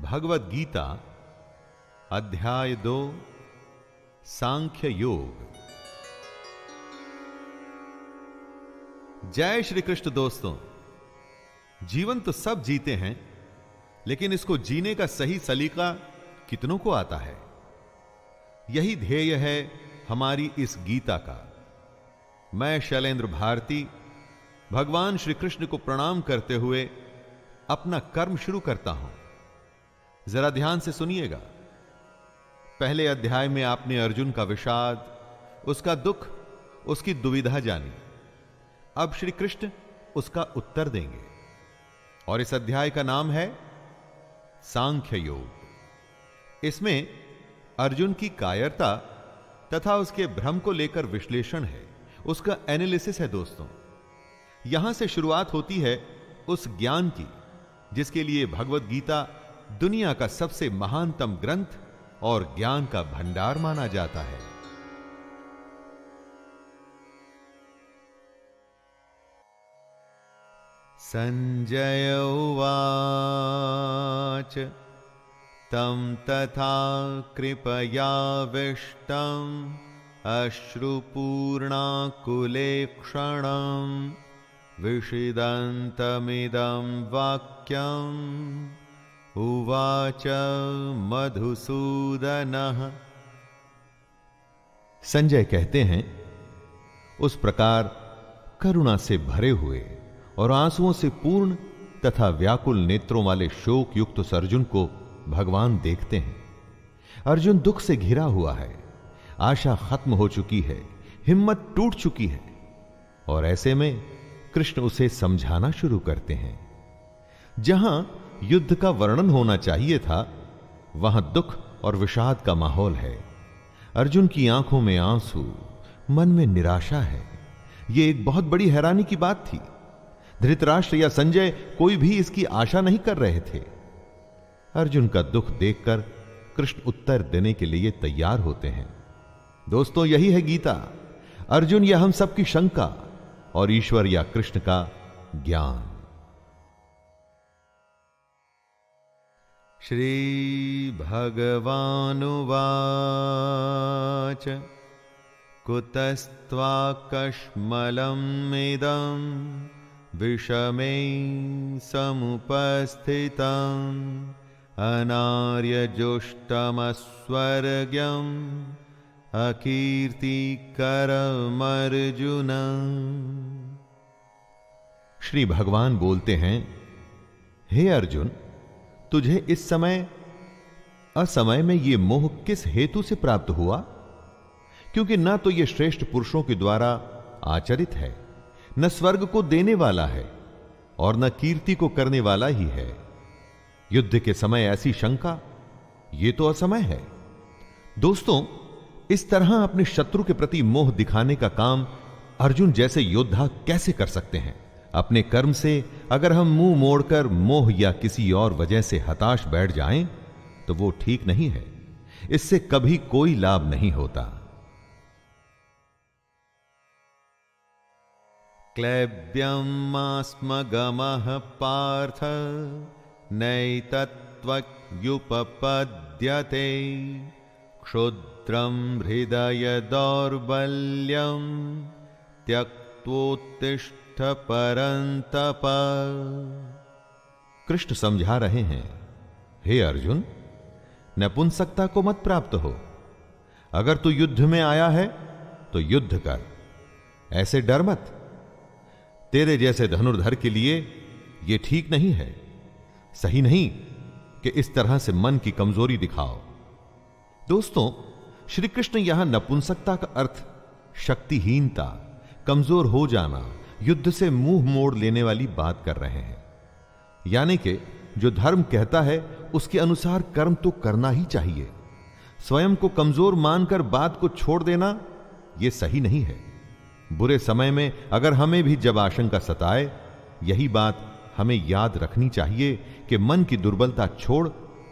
भगवद गीता अध्याय 2 सांख्य योग। जय श्री कृष्ण। दोस्तों, जीवन तो सब जीते हैं, लेकिन इसको जीने का सही सलीका कितनों को आता है? यही ध्येय है हमारी इस गीता का। मैं शैलेंद्र भारती भगवान श्री कृष्ण को प्रणाम करते हुए अपना कर्म शुरू करता हूं। जरा ध्यान से सुनिएगा। पहले अध्याय में आपने अर्जुन का विषाद, उसका दुख, उसकी दुविधा जानी। अब श्री कृष्ण उसका उत्तर देंगे और इस अध्याय का नाम है सांख्य योग। इसमें अर्जुन की कायरता तथा उसके भ्रम को लेकर विश्लेषण है, उसका एनालिसिस है। दोस्तों, यहां से शुरुआत होती है उस ज्ञान की जिसके लिए भगवद गीता दुनिया का सबसे महानतम ग्रंथ और ज्ञान का भंडार माना जाता है। संजय उवाच तं तथा कृपयाविष्टम् अश्रुपूर्णाकुलेक्षणम् विषिदन्तमिदं वाक्यम् उवाच मधुसूदनः। संजय कहते हैं, उस प्रकार करुणा से भरे हुए और आंसुओं से पूर्ण तथा व्याकुल नेत्रों वाले शोक युक्त उस अर्जुन को भगवान देखते हैं। अर्जुन दुख से घिरा हुआ है, आशा खत्म हो चुकी है, हिम्मत टूट चुकी है, और ऐसे में कृष्ण उसे समझाना शुरू करते हैं। जहां युद्ध का वर्णन होना चाहिए था, वहां दुख और विषाद का माहौल है। अर्जुन की आंखों में आंसू, मन में निराशा है। यह एक बहुत बड़ी हैरानी की बात थी। धृतराष्ट्र या संजय कोई भी इसकी आशा नहीं कर रहे थे। अर्जुन का दुख देखकर कृष्ण उत्तर देने के लिए तैयार होते हैं। दोस्तों, यही है गीता। अर्जुन या हम सबकी शंका और ईश्वर या कृष्ण का ज्ञान। श्री भगवानुवाच कुतस्त्वाकश्मलमिदं विषमे समुपस्थितम् अनार्यजुष्टमस्वर्ग्यम् अकीर्तिकरमर्जुन। श्री भगवान बोलते हैं, हे अर्जुन, तुझे इस समय असमय में यह मोह किस हेतु से प्राप्त हुआ? क्योंकि ना तो यह श्रेष्ठ पुरुषों के द्वारा आचरित है, न स्वर्ग को देने वाला है, और न कीर्ति को करने वाला ही है। युद्ध के समय ऐसी शंका, यह तो असमय है। दोस्तों, इस तरह अपने शत्रु के प्रति मोह दिखाने का काम अर्जुन जैसे योद्धा कैसे कर सकते हैं? अपने कर्म से अगर हम मुंह मोड़कर मोह या किसी और वजह से हताश बैठ जाएं, तो वो ठीक नहीं है। इससे कभी कोई लाभ नहीं होता। क्लैब्यमास्मगमः पार्थ नैतत्त्वयुपपद्यते क्षुद्रं हृदय दौर्बल्यं त्यक्त्वोत्तिष्ठ परंतप। कृष्ण समझा रहे हैं, हे अर्जुन, नपुंसकता को मत प्राप्त हो। अगर तू युद्ध में आया है तो युद्ध कर, ऐसे डर मत। तेरे जैसे धनुर्धर के लिए यह ठीक नहीं है, सही नहीं कि इस तरह से मन की कमजोरी दिखाओ। दोस्तों, श्री कृष्ण यहां नपुंसकता का अर्थ शक्तिहीनता, कमजोर हो जाना, युद्ध से मुंह मोड़ लेने वाली बात कर रहे हैं। यानी कि जो धर्म कहता है उसके अनुसार कर्म तो करना ही चाहिए। स्वयं को कमजोर मानकर बात को छोड़ देना यह सही नहीं है। बुरे समय में अगर हमें भी जब आशंका सताए, यही बात हमें याद रखनी चाहिए कि मन की दुर्बलता छोड़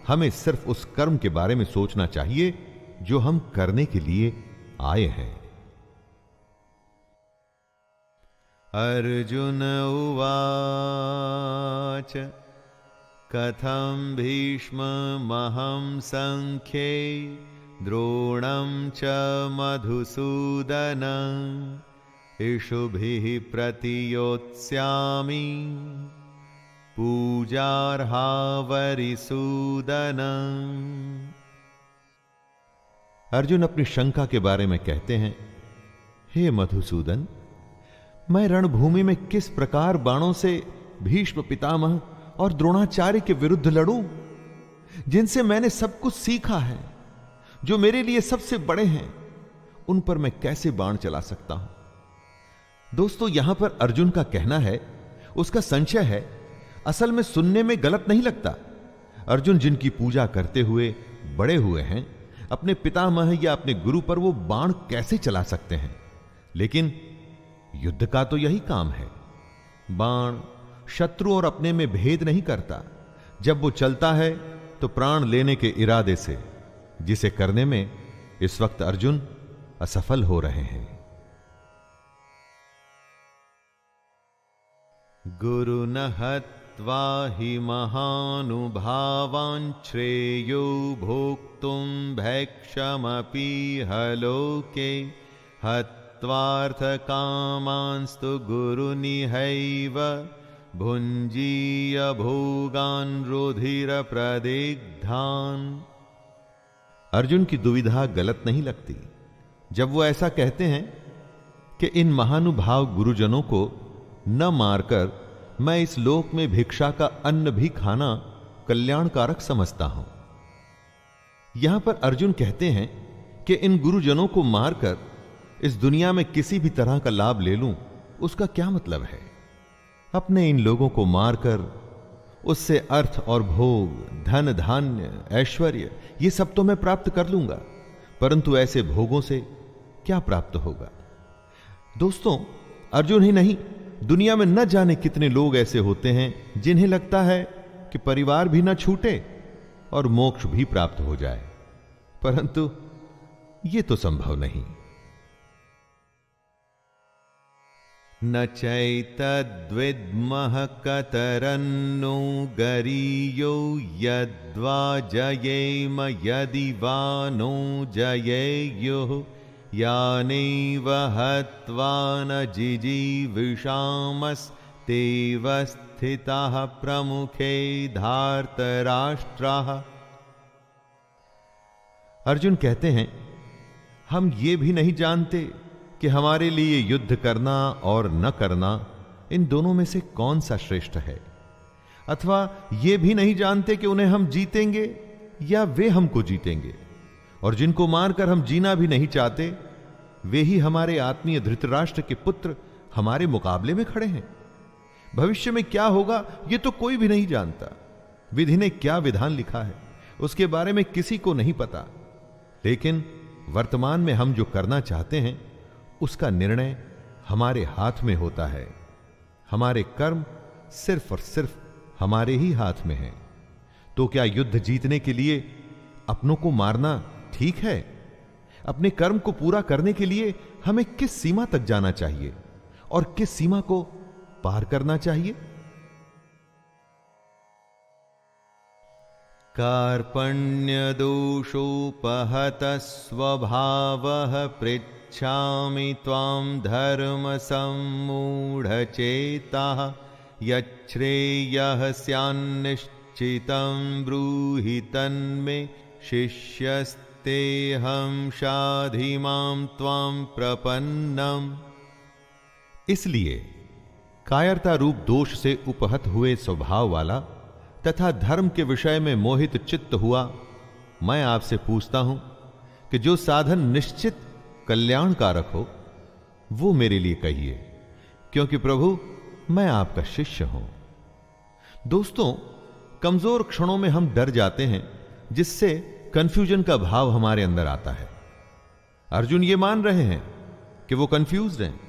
हमें सिर्फ उस कर्म के बारे में सोचना चाहिए जो हम करने के लिए आए हैं। अर्जुन उवाच कथं भीष्ममहं संख्ये द्रोणं च मधुसूदन इषुभिः प्रतियोत्स्यामि पूजार्हावरिसूदन। अर्जुन अपनी शंका के बारे में कहते हैं, हे मधुसूदन, मैं रणभूमि में किस प्रकार बाणों से भीष्म पितामह और द्रोणाचार्य के विरुद्ध लड़ूं, जिनसे मैंने सब कुछ सीखा है, जो मेरे लिए सबसे बड़े हैं, उन पर मैं कैसे बाण चला सकता हूं। दोस्तों, यहां पर अर्जुन का कहना है, उसका संशय है, असल में सुनने में गलत नहीं लगता। अर्जुन जिनकी पूजा करते हुए बड़े हुए हैं, अपने पितामह या अपने गुरु पर वो बाण कैसे चला सकते हैं। लेकिन युद्ध का तो यही काम है। बाण शत्रु और अपने में भेद नहीं करता। जब वो चलता है तो प्राण लेने के इरादे से, जिसे करने में इस वक्त अर्जुन असफल हो रहे हैं। गुरु न हत्वा हि महानुभावान् श्रेयो भोक्तुं भैक्षमपीह लोके हत्वार्थकामांस्तु गुरुनिहैव भुञ्जीय भोगान् रुधिरप्रदिग्धान्। अर्जुन की दुविधा गलत नहीं लगती जब वो ऐसा कहते हैं कि इन महानुभाव गुरुजनों को न मारकर मैं इस लोक में भिक्षा का अन्न भी खाना कल्याणकारक समझता हूं। यहां पर अर्जुन कहते हैं कि इन गुरुजनों को मारकर इस दुनिया में किसी भी तरह का लाभ ले लूं, उसका क्या मतलब है। अपने इन लोगों को मारकर उससे अर्थ और भोग, धन धान्य, ऐश्वर्य, ये सब तो मैं प्राप्त कर लूंगा, परंतु ऐसे भोगों से क्या प्राप्त होगा। दोस्तों, अर्जुन ही नहीं, दुनिया में न जाने कितने लोग ऐसे होते हैं जिन्हें लगता है कि परिवार भी न छूटे और मोक्ष भी प्राप्त हो जाए, परंतु यह तो संभव नहीं। न चैतद्विद्मः कतरन्नो गरीयो यद्वा जयेम यदि वा नो जयेयुः यानेव हत्वा न जिजीविषामस्तेव स्थिताः प्रमुखे धार्तराष्ट्राः। अर्जुन कहते हैं, हम ये भी नहीं जानते कि हमारे लिए युद्ध करना और न करना, इन दोनों में से कौन सा श्रेष्ठ है, अथवा ये भी नहीं जानते कि उन्हें हम जीतेंगे या वे हमको जीतेंगे। और जिनको मारकर हम जीना भी नहीं चाहते, वे ही हमारे आत्मीय धृतराष्ट्र के पुत्र हमारे मुकाबले में खड़े हैं। भविष्य में क्या होगा ये तो कोई भी नहीं जानता। विधि ने क्या विधान लिखा है उसके बारे में किसी को नहीं पता, लेकिन वर्तमान में हम जो करना चाहते हैं उसका निर्णय हमारे हाथ में होता है। हमारे कर्म सिर्फ और सिर्फ हमारे ही हाथ में हैं। तो क्या युद्ध जीतने के लिए अपनों को मारना ठीक है? अपने कर्म को पूरा करने के लिए हमें किस सीमा तक जाना चाहिए और किस सीमा को पार करना चाहिए? कार्पण्य दोषोपहत स्वभावः पृच्छामि त्वां धर्म सम्मूढ़चेताः यच्छ्रेयः स्यान्निश्चितं ब्रूहि तन्मे शिष्यस्तेऽहं शाधि मां त्वां प्रपन्नम्। इसलिए कायरता रूप दोष से उपहत हुए स्वभाव वाला तथा धर्म के विषय में मोहित चित्त हुआ मैं आपसे पूछता हूं कि जो साधन निश्चित कल्याणकारक हो वो मेरे लिए कहिए, क्योंकि प्रभु मैं आपका शिष्य हूं। दोस्तों, कमजोर क्षणों में हम डर जाते हैं, जिससे कंफ्यूजन का भाव हमारे अंदर आता है। अर्जुन ये मान रहे हैं कि वो कंफ्यूज्ड हैं,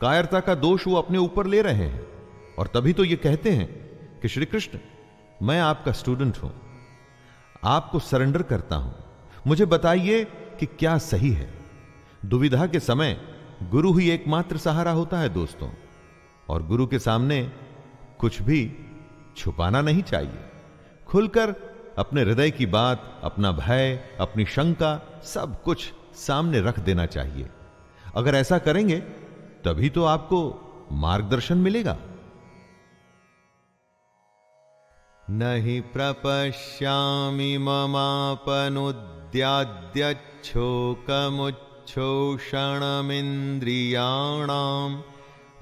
कायरता का दोष वो अपने ऊपर ले रहे हैं, और तभी तो ये कहते हैं कि श्री कृष्ण मैं आपका स्टूडेंट हूं, आपको सरेंडर करता हूं, मुझे बताइए कि क्या सही है। दुविधा के समय गुरु ही एकमात्र सहारा होता है दोस्तों, और गुरु के सामने कुछ भी छुपाना नहीं चाहिए। खुलकर अपने हृदय की बात, अपना भय, अपनी शंका, सब कुछ सामने रख देना चाहिए। अगर ऐसा करेंगे तभी तो आपको मार्गदर्शन मिलेगा। नहि प्रपश्यामि ममापनुद्याद्यच्छोकमुच्छोषणमिन्द्रियाणाम्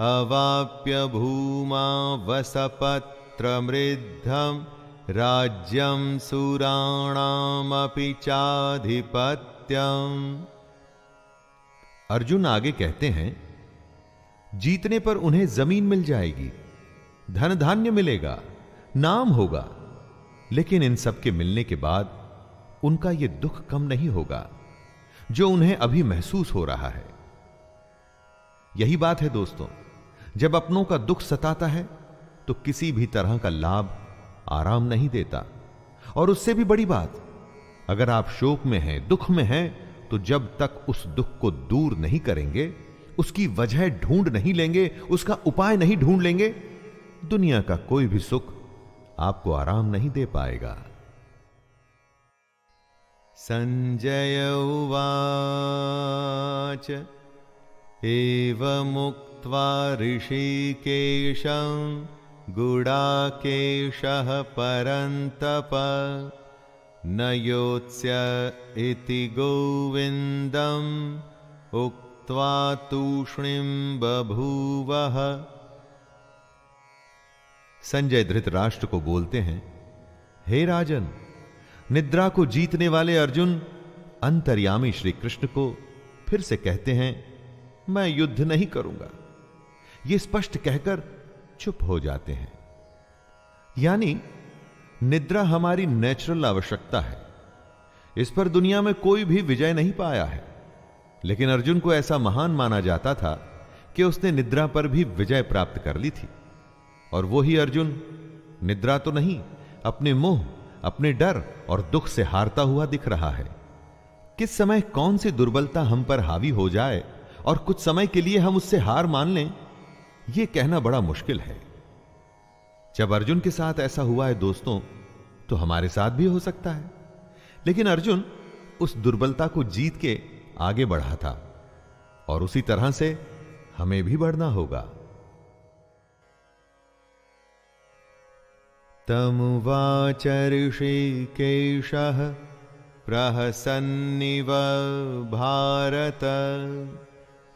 अवाप्य भूमा वसपत्रमृद्धम् राज्यं सुराणामपि चाधिपत्यम्। अर्जुन आगे कहते हैं, जीतने पर उन्हें जमीन मिल जाएगी, धन धान्य मिलेगा, नाम होगा, लेकिन इन सब के मिलने के बाद उनका यह दुख कम नहीं होगा जो उन्हें अभी महसूस हो रहा है। यही बात है दोस्तों, जब अपनों का दुख सताता है तो किसी भी तरह का लाभ आराम नहीं देता। और उससे भी बड़ी बात, अगर आप शोक में हैं, दुख में हैं, तो जब तक उस दुख को दूर नहीं करेंगे, उसकी वजह ढूंढ नहीं लेंगे, उसका उपाय नहीं ढूंढ लेंगे, दुनिया का कोई भी सुख आपको आराम नहीं दे पाएगा। संजय उवाच एवमुक्त्वा ऋषिकेशं गुडाकेशः परन्तप न योत्स्य इति गोविन्दम् उक्त्वा तूष्णीं बभूवः। संजय धृतराष्ट्र को बोलते हैं, हे राजन, निद्रा को जीतने वाले अर्जुन अंतर्यामी श्री कृष्ण को फिर से कहते हैं, मैं युद्ध नहीं करूंगा। ये स्पष्ट कहकर चुप हो जाते हैं। यानी निद्रा हमारी नेचुरल आवश्यकता है, इस पर दुनिया में कोई भी विजय नहीं पाया है। लेकिन अर्जुन को ऐसा महान माना जाता था कि उसने निद्रा पर भी विजय प्राप्त कर ली थी। और वो ही अर्जुन निद्रा तो नहीं, अपने मोह, अपने डर और दुख से हारता हुआ दिख रहा है। किस समय कौन सी दुर्बलता हम पर हावी हो जाए और कुछ समय के लिए हम उससे हार मान लें, यह कहना बड़ा मुश्किल है। जब अर्जुन के साथ ऐसा हुआ है दोस्तों, तो हमारे साथ भी हो सकता है। लेकिन अर्जुन उस दुर्बलता को जीत के आगे बढ़ा था और उसी तरह से हमें भी बढ़ना होगा। तमुवाच ऋषिकेशः प्रहसन्निव भारत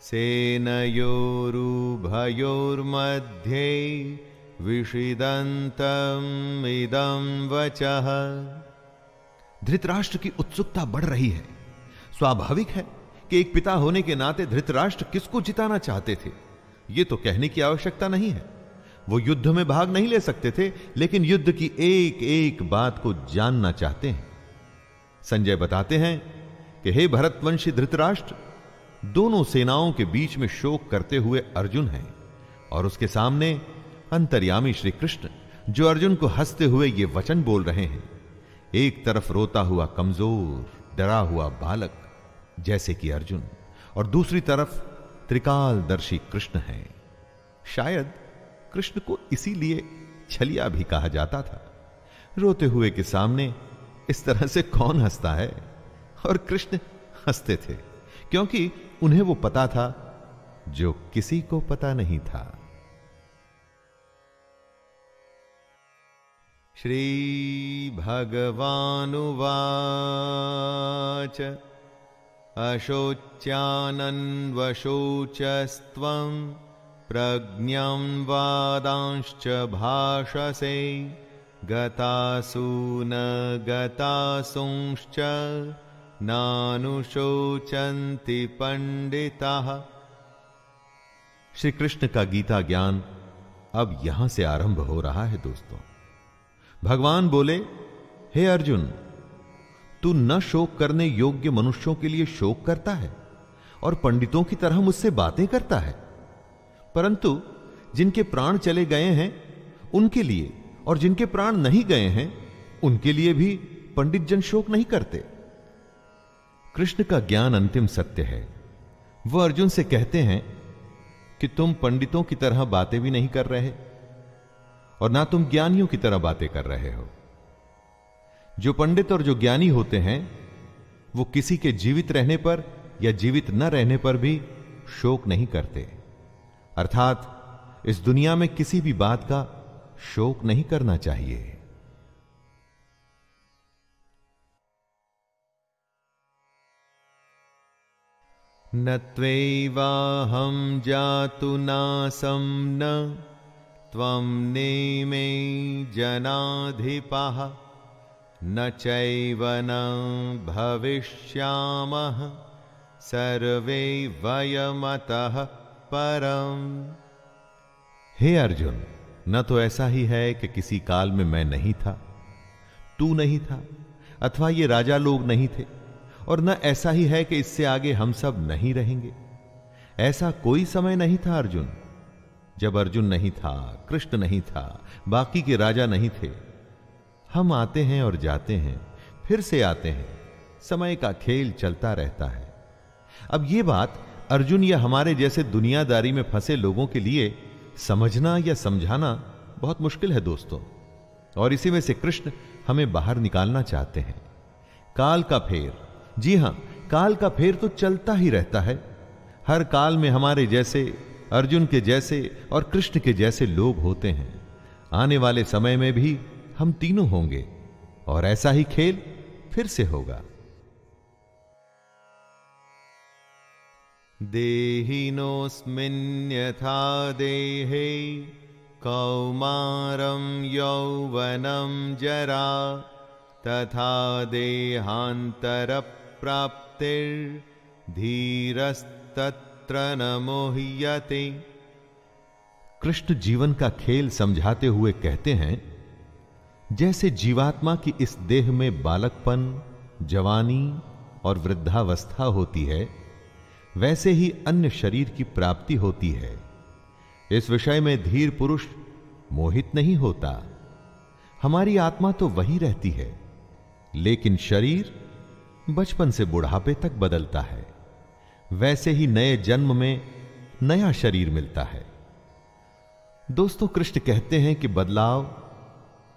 सेनयोरुभयोर्मध्ये विषिदन्तम् इदं वचः। धृतराष्ट्र की उत्सुकता बढ़ रही है। स्वाभाविक है कि एक पिता होने के नाते धृतराष्ट्र किसको जिताना चाहते थे, यह तो कहने की आवश्यकता नहीं है। वो युद्ध में भाग नहीं ले सकते थे, लेकिन युद्ध की एक एक बात को जानना चाहते हैं। संजय बताते हैं कि हे भरतवंशी धृतराष्ट्र, दोनों सेनाओं के बीच में शोक करते हुए अर्जुन हैं और उसके सामने अंतर्यामी श्री कृष्ण, जो अर्जुन को हंसते हुए ये वचन बोल रहे हैं। एक तरफ रोता हुआ कमजोर डरा हुआ बालक जैसे कि अर्जुन, और दूसरी तरफ त्रिकालदर्शी कृष्ण है। शायद कृष्ण को इसीलिए छलिया भी कहा जाता था। रोते हुए के सामने इस तरह से कौन हंसता है? और कृष्ण हंसते थे क्योंकि उन्हें वो पता था जो किसी को पता नहीं था। श्री भगवानुवाच अशोच्यानन्वशोचस्त्वं प्रज्ञं वादांश्च भाषसे गतासु न गतासुंश्च नानुशोचन्ति पंडिताः। श्री कृष्ण का गीता ज्ञान अब यहां से आरंभ हो रहा है दोस्तों। भगवान बोले, हे अर्जुन, तू न शोक करने योग्य मनुष्यों के लिए शोक करता है और पंडितों की तरह मुझसे बातें करता है, परंतु जिनके प्राण चले गए हैं उनके लिए और जिनके प्राण नहीं गए हैं उनके लिए भी पंडित जन शोक नहीं करते। कृष्ण का ज्ञान अंतिम सत्य है। वह अर्जुन से कहते हैं कि तुम पंडितों की तरह बातें भी नहीं कर रहे और ना तुम ज्ञानियों की तरह बातें कर रहे हो। जो पंडित और जो ज्ञानी होते हैं वो किसी के जीवित रहने पर या जीवित न रहने पर भी शोक नहीं करते, अर्थात इस दुनिया में किसी भी बात का शोक नहीं करना चाहिए। न त्वैवाहं जातु नासं न त्वं नेमे जनाधिपः न चैव न भविष्यामः सर्वे वयमतः परम। हे अर्जुन, न तो ऐसा ही है कि किसी काल में मैं नहीं था, तू नहीं था, अथवा ये राजा लोग नहीं थे, और न ऐसा ही है कि इससे आगे हम सब नहीं रहेंगे। ऐसा कोई समय नहीं था अर्जुन, जब अर्जुन नहीं था, कृष्ण नहीं था, बाकी के राजा नहीं थे। हम आते हैं और जाते हैं, फिर से आते हैं, समय का खेल चलता रहता है। अब यह बात अर्जुन या हमारे जैसे दुनियादारी में फंसे लोगों के लिए समझना या समझाना बहुत मुश्किल है दोस्तों, और इसी में से कृष्ण हमें बाहर निकालना चाहते हैं। काल का फेर, जी हां, काल का फेर तो चलता ही रहता है। हर काल में हमारे जैसे, अर्जुन के जैसे और कृष्ण के जैसे लोग होते हैं। आने वाले समय में भी हम तीनों होंगे और ऐसा ही खेल फिर से होगा। देहिनोऽस्मिन् यथा देहे कौमारं यौवनं जरा तथा देहान्तरप्राप्तिर्धीरस्तत्र न मोह्यते। कृष्ण जीवन का खेल समझाते हुए कहते हैं, जैसे जीवात्मा की इस देह में बालकपन, जवानी और वृद्धावस्था होती है, वैसे ही अन्य शरीर की प्राप्ति होती है। इस विषय में धीर पुरुष मोहित नहीं होता। हमारी आत्मा तो वही रहती है, लेकिन शरीर बचपन से बुढ़ापे तक बदलता है। वैसे ही नए जन्म में नया शरीर मिलता है। दोस्तों, कृष्ण कहते हैं कि बदलाव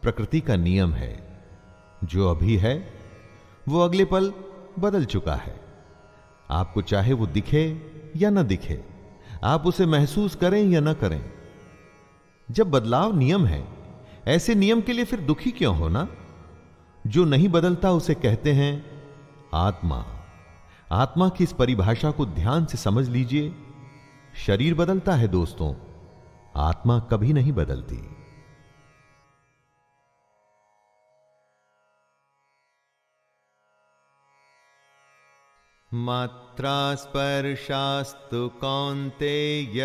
प्रकृति का नियम है। जो अभी है वो अगले पल बदल चुका है। आपको चाहे वो दिखे या न दिखे, आप उसे महसूस करें या न करें। जब बदलाव नियम है, ऐसे नियम के लिए फिर दुखी क्यों होना? जो नहीं बदलता उसे कहते हैं आत्मा। आत्मा की इस परिभाषा को ध्यान से समझ लीजिए। शरीर बदलता है दोस्तों, आत्मा कभी नहीं बदलती। मात्रा स्पर्शास्तु कौन्तेय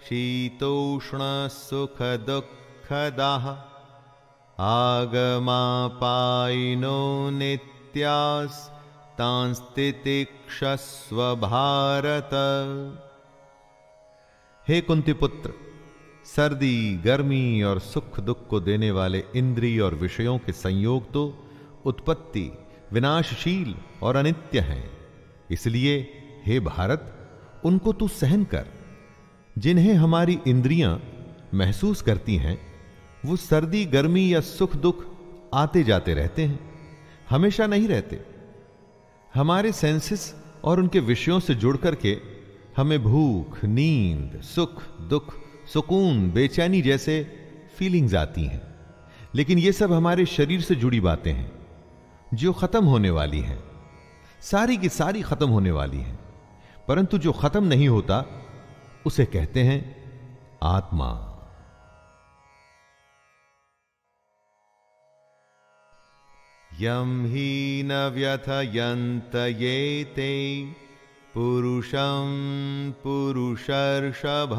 शीतोष्ण सुख दुःखदाः आगमापायिनो नित्यास्तांस्तितिक्षस्व भारत। हे कुंती पुत्र, सर्दी, गर्मी और सुख दुख को देने वाले इंद्रिय और विषयों के संयोग तो उत्पत्ति, विनाशशील और अनित्य हैं। इसलिए हे भारत, उनको तू सहन कर। जिन्हें हमारी इंद्रियां महसूस करती हैं, वो सर्दी, गर्मी या सुख दुख आते जाते रहते हैं, हमेशा नहीं रहते। हमारे सेंसेस और उनके विषयों से जुड़ करके हमें भूख, नींद, सुख, दुख, सुकून, बेचैनी जैसे फीलिंग्स आती हैं। लेकिन ये सब हमारे शरीर से जुड़ी बातें हैं जो खत्म होने वाली हैं। सारी की सारी खत्म होने वाली हैं, परंतु जो खत्म नहीं होता उसे कहते हैं आत्मा। यम ही न व्यथयन्त ये ते पुरुषं पुरुषर्षभ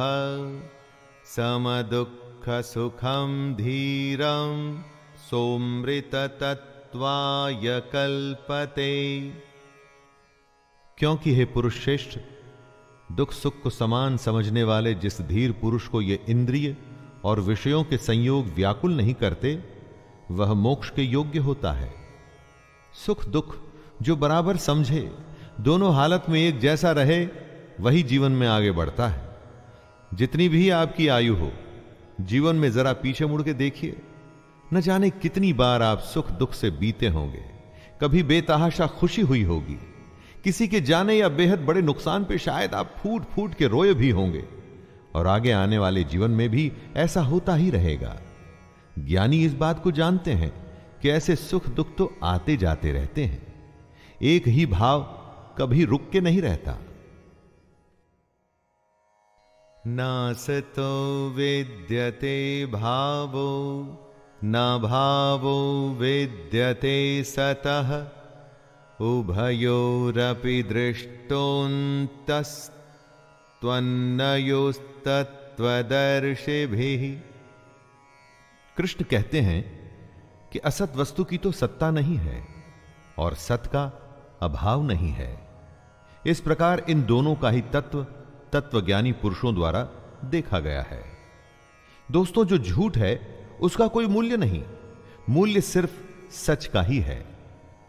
समदुःख सुखं धीरं सोमृत तत्त्वाय कल्पते। क्योंकि हे पुरुष श्रेष्ठ, दुख सुख को समान समझने वाले जिस धीर पुरुष को ये इंद्रिय और विषयों के संयोग व्याकुल नहीं करते, वह मोक्ष के योग्य होता है। सुख दुख जो बराबर समझे, दोनों हालत में एक जैसा रहे, वही जीवन में आगे बढ़ता है। जितनी भी आपकी आयु हो, जीवन में जरा पीछे मुड़ के देखिए, न जाने कितनी बार आप सुख दुख से बीते होंगे, कभी बेतहाशा खुशी हुई होगी, किसी के जाने या बेहद बड़े नुकसान पे शायद आप फूट फूट के रोए भी होंगे, और आगे आने वाले जीवन में भी ऐसा होता ही रहेगा। ज्ञानी इस बात को जानते हैं कि ऐसे सुख दुख तो आते जाते रहते हैं, एक ही भाव कभी रुक के नहीं रहता। नासतो विद्यते भावो न भावो विद्यते सतः उभयोरपि दृष्टोऽन्तस्त्वन्नयोस्तत्त्वदर्शिभिः। कृष्ण कहते हैं कि असत वस्तु की तो सत्ता नहीं है और सत का अभाव नहीं है। इस प्रकार इन दोनों का ही तत्वज्ञानी पुरुषों द्वारा देखा गया है। दोस्तों, जो झूठ है उसका कोई मूल्य नहीं, मूल्य सिर्फ सच का ही है।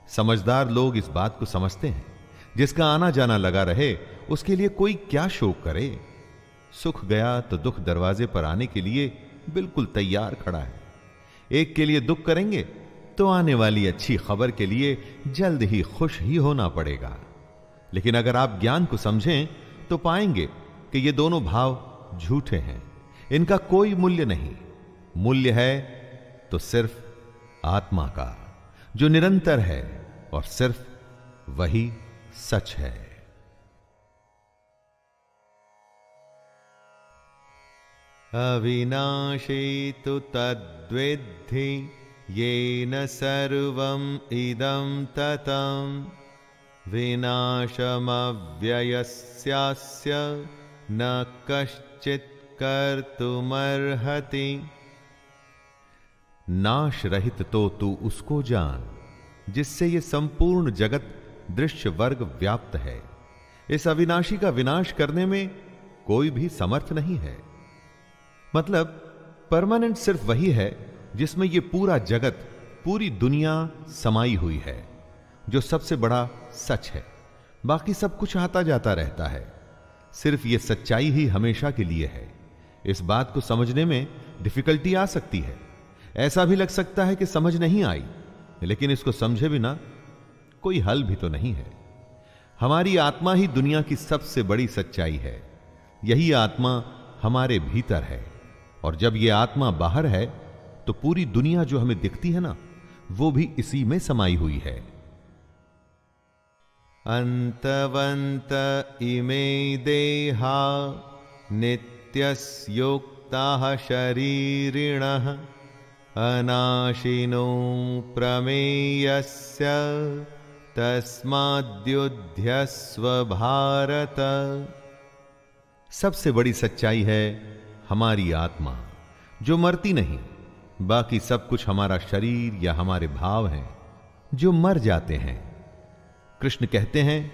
समझदार लोग इस बात को समझते हैं, जिसका आना जाना लगा रहे उसके लिए कोई क्या शोक करे। सुख गया तो दुख दरवाजे पर आने के लिए बिल्कुल तैयार खड़ा है। एक के लिए दुख करेंगे तो आने वाली अच्छी खबर के लिए जल्द ही खुश ही होना पड़ेगा। लेकिन अगर आप ज्ञान को समझें तो पाएंगे कि ये दोनों भाव झूठे हैं, इनका कोई मूल्य नहीं। मूल्य है तो सिर्फ आत्मा का, जो निरंतर है, और सिर्फ वही सच है। अविनाशी तु तद्विद्धि येन सर्वं इदं ततं विनाशमव्ययस्यास्य न कश्चित् कर्तुमर्हति। नाश रहित तो तू उसको जान जिससे ये संपूर्ण जगत दृश्य वर्ग व्याप्त है। इस अविनाशी का विनाश करने में कोई भी समर्थ नहीं है। मतलब परमानेंट सिर्फ वही है जिसमें ये पूरा जगत, पूरी दुनिया समाई हुई है, जो सबसे बड़ा सच है। बाकी सब कुछ आता जाता रहता है, सिर्फ ये सच्चाई ही हमेशा के लिए है। इस बात को समझने में डिफिकल्टी आ सकती है, ऐसा भी लग सकता है कि समझ नहीं आई, लेकिन इसको समझे बिना कोई हल भी तो नहीं है। हमारी आत्मा ही दुनिया की सबसे बड़ी सच्चाई है। यही आत्मा हमारे भीतर है, और जब यह आत्मा बाहर है तो पूरी दुनिया जो हमें दिखती है ना, वो भी इसी में समाई हुई है। अंतवंत इमे देहा नित्यस्योक्ताः शरीरिणः अनाशिनो प्रमेयस्य तस्माद्युध्यस्व भारत। सबसे बड़ी सच्चाई है हमारी आत्मा, जो मरती नहीं। बाकी सब कुछ हमारा शरीर या हमारे भाव हैं जो मर जाते हैं। कृष्ण कहते हैं,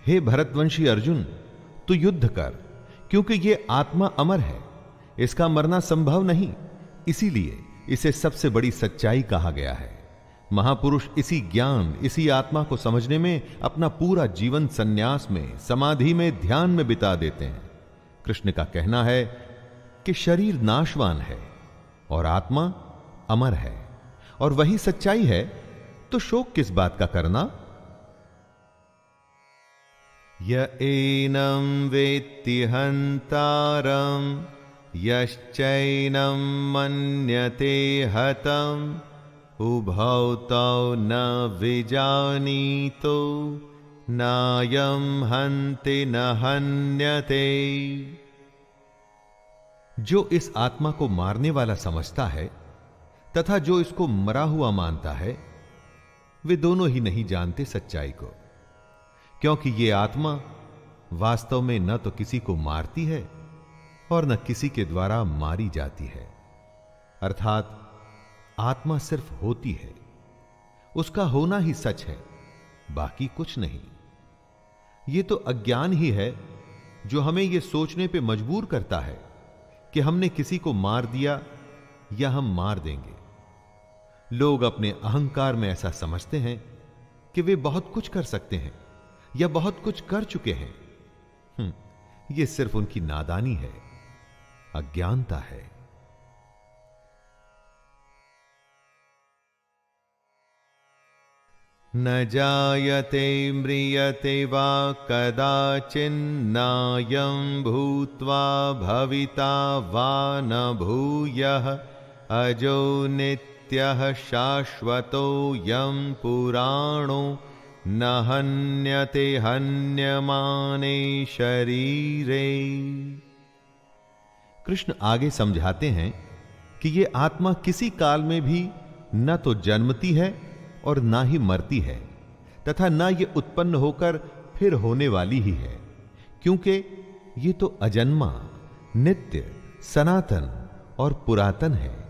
हे भरतवंशी अर्जुन, तू युद्ध कर, क्योंकि ये आत्मा अमर है, इसका मरना संभव नहीं। इसीलिए इसे सबसे बड़ी सच्चाई कहा गया है। महापुरुष इसी ज्ञान, इसी आत्मा को समझने में अपना पूरा जीवन संन्यास में, समाधि में, ध्यान में बिता देते हैं। कृष्ण का कहना है कि शरीर नाशवान है और आत्मा अमर है, और वही सच्चाई है, तो शोक किस बात का करना। य एनं वेत्ति हन्तारं यश्चैनं मन्यते हतम् उभौ तौ न विजानीतो नायं हन्ति न हन्यते। जो इस आत्मा को मारने वाला समझता है तथा जो इसको मरा हुआ मानता है, वे दोनों ही नहीं जानते सच्चाई को, क्योंकि ये आत्मा वास्तव में न तो किसी को मारती है और न किसी के द्वारा मारी जाती है। अर्थात आत्मा सिर्फ होती है, उसका होना ही सच है, बाकी कुछ नहीं। ये तो अज्ञान ही है जो हमें यह सोचने पे मजबूर करता है कि हमने किसी को मार दिया या हम मार देंगे। लोग अपने अहंकार में ऐसा समझते हैं कि वे बहुत कुछ कर सकते हैं या बहुत कुछ कर चुके हैं। यह सिर्फ उनकी नादानी है, अज्ञानता है। न जायते म्रियते वा कदाचिन्नायं भूत्वा भविता वा न भूयः अजो नित्यः शाश्वतोऽयं पुराणो न हन्यते हन्यमाने शरीरे। कृष्ण आगे समझाते हैं कि ये आत्मा किसी काल में भी न तो जन्मती है और ना ही मरती है, तथा न ये उत्पन्न होकर फिर होने वाली ही है, क्योंकि ये तो अजन्मा, नित्य, सनातन और पुरातन है।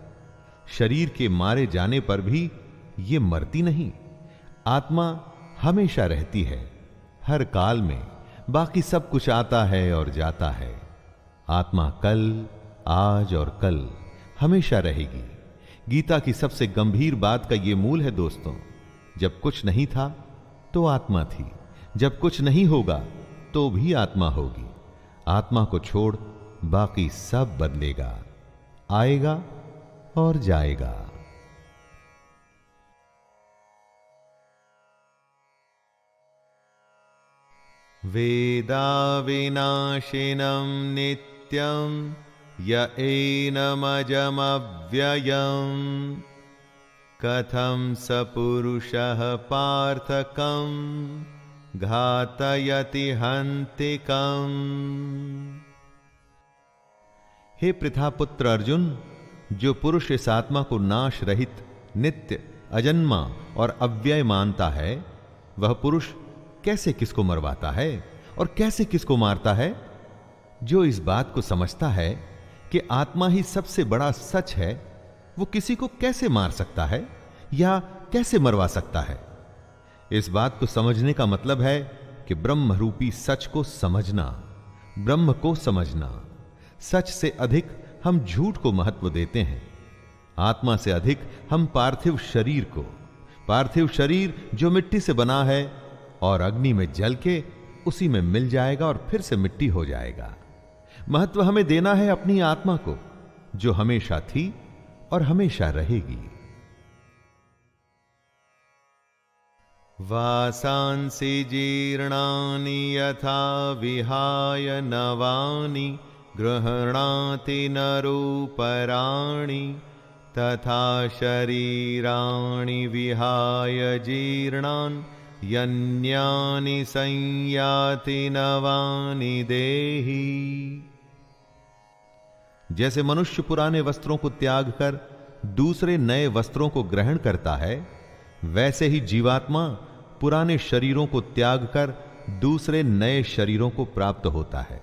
शरीर के मारे जाने पर भी ये मरती नहीं। आत्मा हमेशा रहती है, हर काल में। बाकी सब कुछ आता है और जाता है। आत्मा कल, आज और कल हमेशा रहेगी। गीता की सबसे गंभीर बात का यह मूल है दोस्तों, जब कुछ नहीं था तो आत्मा थी, जब कुछ नहीं होगा तो भी आत्मा होगी। आत्मा को छोड़ बाकी सब बदलेगा, आएगा और जाएगा। वेदा विनाशिनं नित्यं य एनमजमव्ययम् कथं स पुरुषः पार्थकं घातयति हन्तिकम्। हे पृथापुत्र अर्जुन, जो पुरुष इस आत्मा को नाश रहित, नित्य, अजन्मा और अव्यय मानता है, वह पुरुष कैसे किसको मरवाता है और कैसे किसको मारता है? जो इस बात को समझता है कि आत्मा ही सबसे बड़ा सच है, वो किसी को कैसे मार सकता है या कैसे मरवा सकता है? इस बात को समझने का मतलब है कि ब्रह्म रूपी सच को समझना, ब्रह्म को समझना। सच से अधिक हम झूठ को महत्व देते हैं, आत्मा से अधिक हम पार्थिव शरीर को। पार्थिव शरीर जो मिट्टी से बना है और अग्नि में जल के उसी में मिल जाएगा और फिर से मिट्टी हो जाएगा। महत्व हमें देना है अपनी आत्मा को, जो हमेशा थी और हमेशा रहेगी। वासांसि जीर्णानि यथा विहाय नवानि गृह्णाति नरोपराणि तथा शरीराणि विहाय जीर्णान् यन्यानि संयाति नवानि देहि। जैसे मनुष्य पुराने वस्त्रों को त्याग कर दूसरे नए वस्त्रों को ग्रहण करता है, वैसे ही जीवात्मा पुराने शरीरों को त्याग कर दूसरे नए शरीरों को प्राप्त होता है।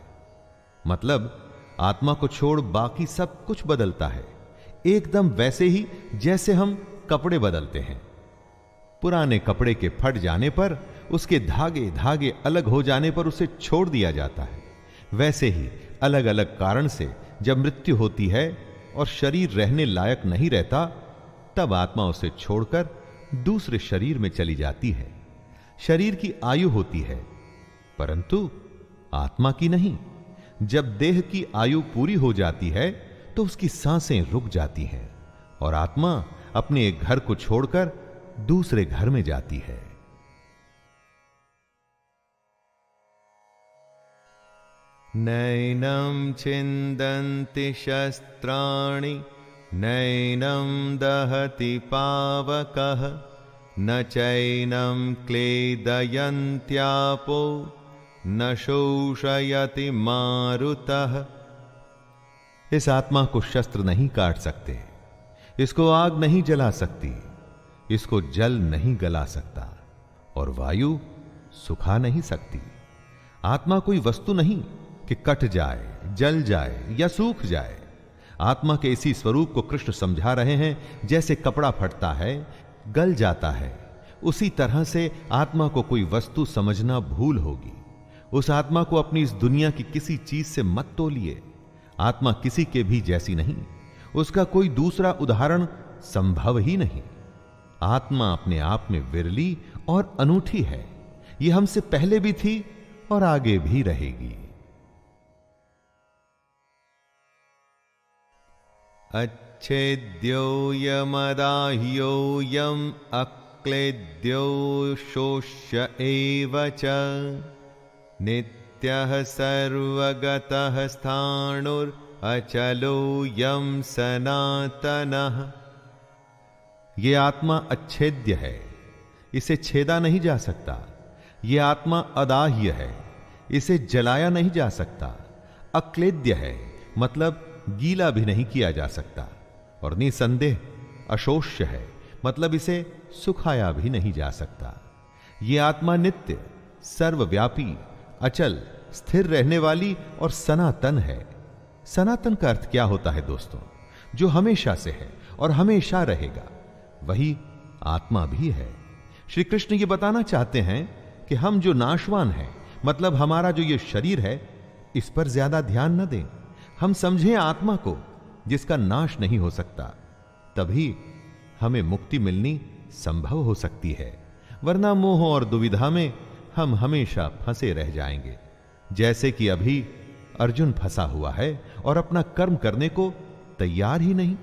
मतलब आत्मा को छोड़ बाकी सब कुछ बदलता है, एकदम वैसे ही जैसे हम कपड़े बदलते हैं। पुराने कपड़े के फट जाने पर, उसके धागे धागे अलग हो जाने पर उसे छोड़ दिया जाता है। वैसे ही अलग अलग कारण से जब मृत्यु होती है और शरीर रहने लायक नहीं रहता, तब आत्मा उसे छोड़कर दूसरे शरीर में चली जाती है। शरीर की आयु होती है, परंतु आत्मा की नहीं। जब देह की आयु पूरी हो जाती है तो उसकी सांसें रुक जाती हैं और आत्मा अपने एक घर को छोड़कर दूसरे घर में जाती है। नैनं छिन्दन्ति शस्त्राणि नैनं दहति पावकः न चैनं क्लेदयन्त्यापो न शोषयति मारुतः। इस आत्मा को शस्त्र नहीं काट सकते, इसको आग नहीं जला सकती, इसको जल नहीं गला सकता और वायु सुखा नहीं सकती। आत्मा कोई वस्तु नहीं कि कट जाए, जल जाए या सूख जाए। आत्मा के इसी स्वरूप को कृष्ण समझा रहे हैं। जैसे कपड़ा फटता है, गल जाता है, उसी तरह से आत्मा को कोई वस्तु समझना भूल होगी। उस आत्मा को अपनी इस दुनिया की किसी चीज से मत तोलिए। आत्मा किसी के भी जैसी नहीं, उसका कोई दूसरा उदाहरण संभव ही नहीं। आत्मा अपने आप में विरली और अनूठी है। यह हमसे पहले भी थी और आगे भी रहेगी। अच्छेद्योयमदाह्योयम् अक्षोभ्यवर्ज्यः अक्लेद्यो शोष्य एव च नित्यः सर्वगतः स्थाणुर् अचलो यम सनातनः। ये आत्मा अच्छेद्य है, इसे छेदा नहीं जा सकता। ये आत्मा अदाह्य है, इसे जलाया नहीं जा सकता। अक्लेद्य है मतलब गीला भी नहीं किया जा सकता। और निसंदेह अशोष्य है मतलब इसे सुखाया भी नहीं जा सकता। ये आत्मा नित्य, सर्वव्यापी, अचल, स्थिर रहने वाली और सनातन है। सनातन का अर्थ क्या होता है दोस्तों? जो हमेशा से है और हमेशा रहेगा, वही आत्मा भी है। श्री कृष्ण ये बताना चाहते हैं कि हम जो नाशवान हैं, मतलब हमारा जो ये शरीर है, इस पर ज्यादा ध्यान न दें। हम समझें आत्मा को जिसका नाश नहीं हो सकता, तभी हमें मुक्ति मिलनी संभव हो सकती है। वरना मोह और दुविधा में हम हमेशा फंसे रह जाएंगे, जैसे कि अभी अर्जुन फंसा हुआ है और अपना कर्म करने को तैयार ही नहीं।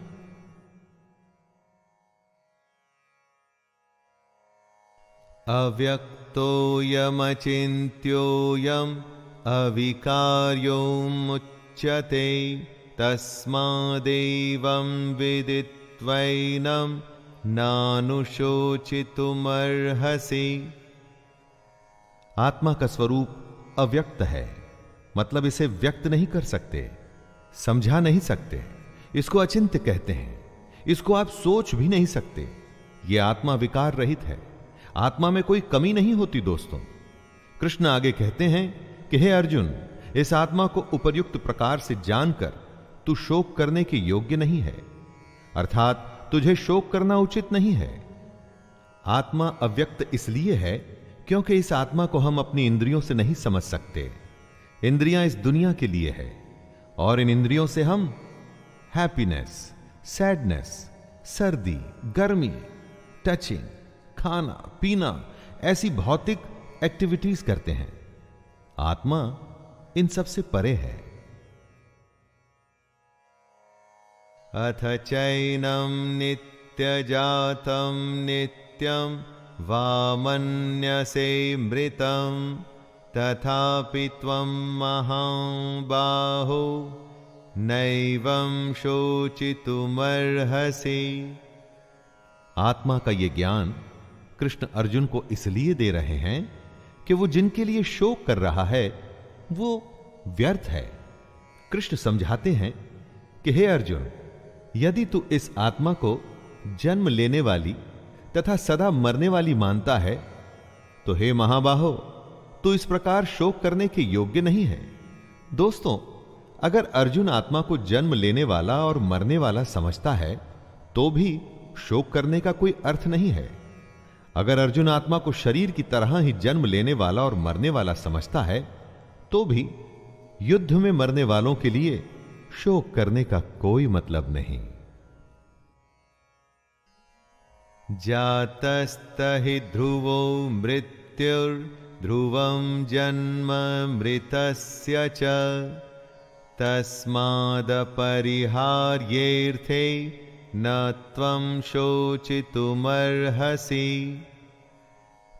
अव्यक्तोऽयमचिन्त्योऽयम् अविकार्योमुच्यते तस्मादेवं विदित्वैनं नानुशोचितुमर्हसि। आत्मा का स्वरूप अव्यक्त है, मतलब इसे व्यक्त नहीं कर सकते, समझा नहीं सकते। इसको अचिंत्य कहते हैं, इसको आप सोच भी नहीं सकते। यह आत्मा विकार रहित है, आत्मा में कोई कमी नहीं होती दोस्तों। कृष्ण आगे कहते हैं कि हे अर्जुन, इस आत्मा को उपर्युक्त प्रकार से जानकर तू शोक करने के योग्य नहीं है, अर्थात तुझे शोक करना उचित नहीं है। आत्मा अव्यक्त इसलिए है क्योंकि इस आत्मा को हम अपनी इंद्रियों से नहीं समझ सकते। इंद्रियां इस दुनिया के लिए है और इन इंद्रियों से हम हैप्पीनेस, सैडनेस, सर्दी, गर्मी, टचिंग, खाना पीना, ऐसी भौतिक एक्टिविटीज करते हैं। आत्मा इन सब से परे है। अथ चैनं नित्यजातं नित्यं वा मन्यसे मृतं तथापि त्वं महाबाहो नैवं शोचितुमर्हसि। आत्मा का ये ज्ञान कृष्ण अर्जुन को इसलिए दे रहे हैं कि वो जिनके लिए शोक कर रहा है वो व्यर्थ है। कृष्ण समझाते हैं कि हे अर्जुन, यदि तू इस आत्मा को जन्म लेने वाली तथा सदा मरने वाली मानता है, तो हे महाबाहो, तू इस प्रकार शोक करने के योग्य नहीं है। दोस्तों, अगर अर्जुन आत्मा को जन्म लेने वाला और मरने वाला समझता है, तो भी शोक करने का कोई अर्थ नहीं है। अगर अर्जुन आत्मा को शरीर की तरह ही जन्म लेने वाला और मरने वाला समझता है, तो भी युद्ध में मरने वालों के लिए शोक करने का कोई मतलब नहीं। जातस्तहि ध्रुवो मृत्युर्ध्रुवं जन्म मृतस्य च तस्मादपरिहार्येऽर्थे न त्वं शोचितुमर्हसि।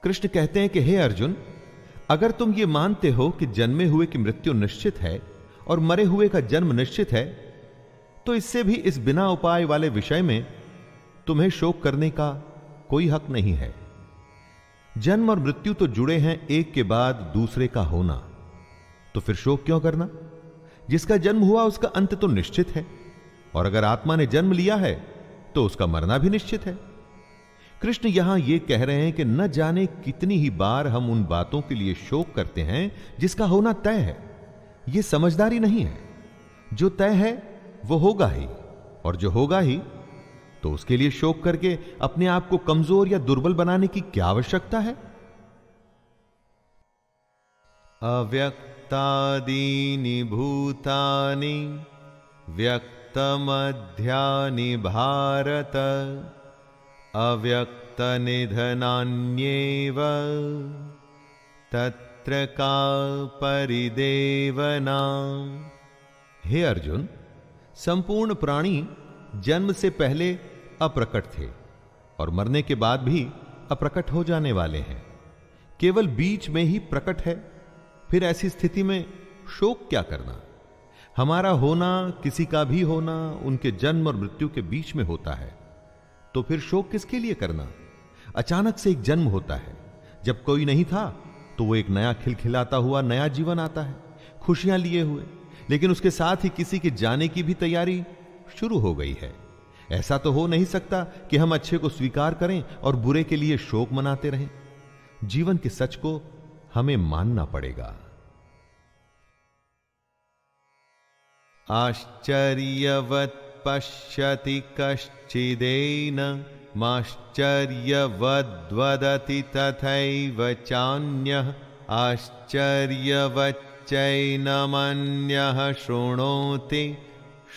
कृष्ण कहते हैं कि हे अर्जुन, अगर तुम ये मानते हो कि जन्मे हुए की मृत्यु निश्चित है और मरे हुए का जन्म निश्चित है, तो इससे भी इस बिना उपाय वाले विषय में तुम्हें शोक करने का कोई हक नहीं है। जन्म और मृत्यु तो जुड़े हैं एक के बाद दूसरे का होना, तो फिर शोक क्यों करना? जिसका जन्म हुआ उसका अंत तो निश्चित है, और अगर आत्मा ने जन्म लिया है तो उसका मरना भी निश्चित है। कृष्ण यहां यह कह रहे हैं कि न जाने कितनी ही बार हम उन बातों के लिए शोक करते हैं जिसका होना तय है। यह समझदारी नहीं है। जो तय है वो होगा ही, और जो होगा ही तो उसके लिए शोक करके अपने आप को कमजोर या दुर्बल बनाने की क्या आवश्यकता है? अव्यक्तादीनि भूतानि व्यक्तमध्यानि भारत अव्यक्तनिधनान्येव तत्र का परिदेवना। हे अर्जुन, संपूर्ण प्राणी जन्म से पहले अप्रकट थे और मरने के बाद भी अप्रकट हो जाने वाले हैं, केवल बीच में ही प्रकट है। फिर ऐसी स्थिति में शोक क्या करना? हमारा होना, किसी का भी होना, उनके जन्म और मृत्यु के बीच में होता है, तो फिर शोक किसके लिए करना? अचानक से एक जन्म होता है, जब कोई नहीं था तो वो एक नया खिलखिलाता हुआ नया जीवन आता है, खुशियां लिए हुए, लेकिन उसके साथ ही किसी के जाने की भी तैयारी शुरू हो गई है। ऐसा तो हो नहीं सकता कि हम अच्छे को स्वीकार करें और बुरे के लिए शोक मनाते रहें। जीवन के सच को हमें मानना पड़ेगा। आश्चर्यवत् पश्यति कश्चिदेन माश्चर्यवद्वदति तथैव चान्यः आश्चर्यवच्चैनमन्यः शृणोति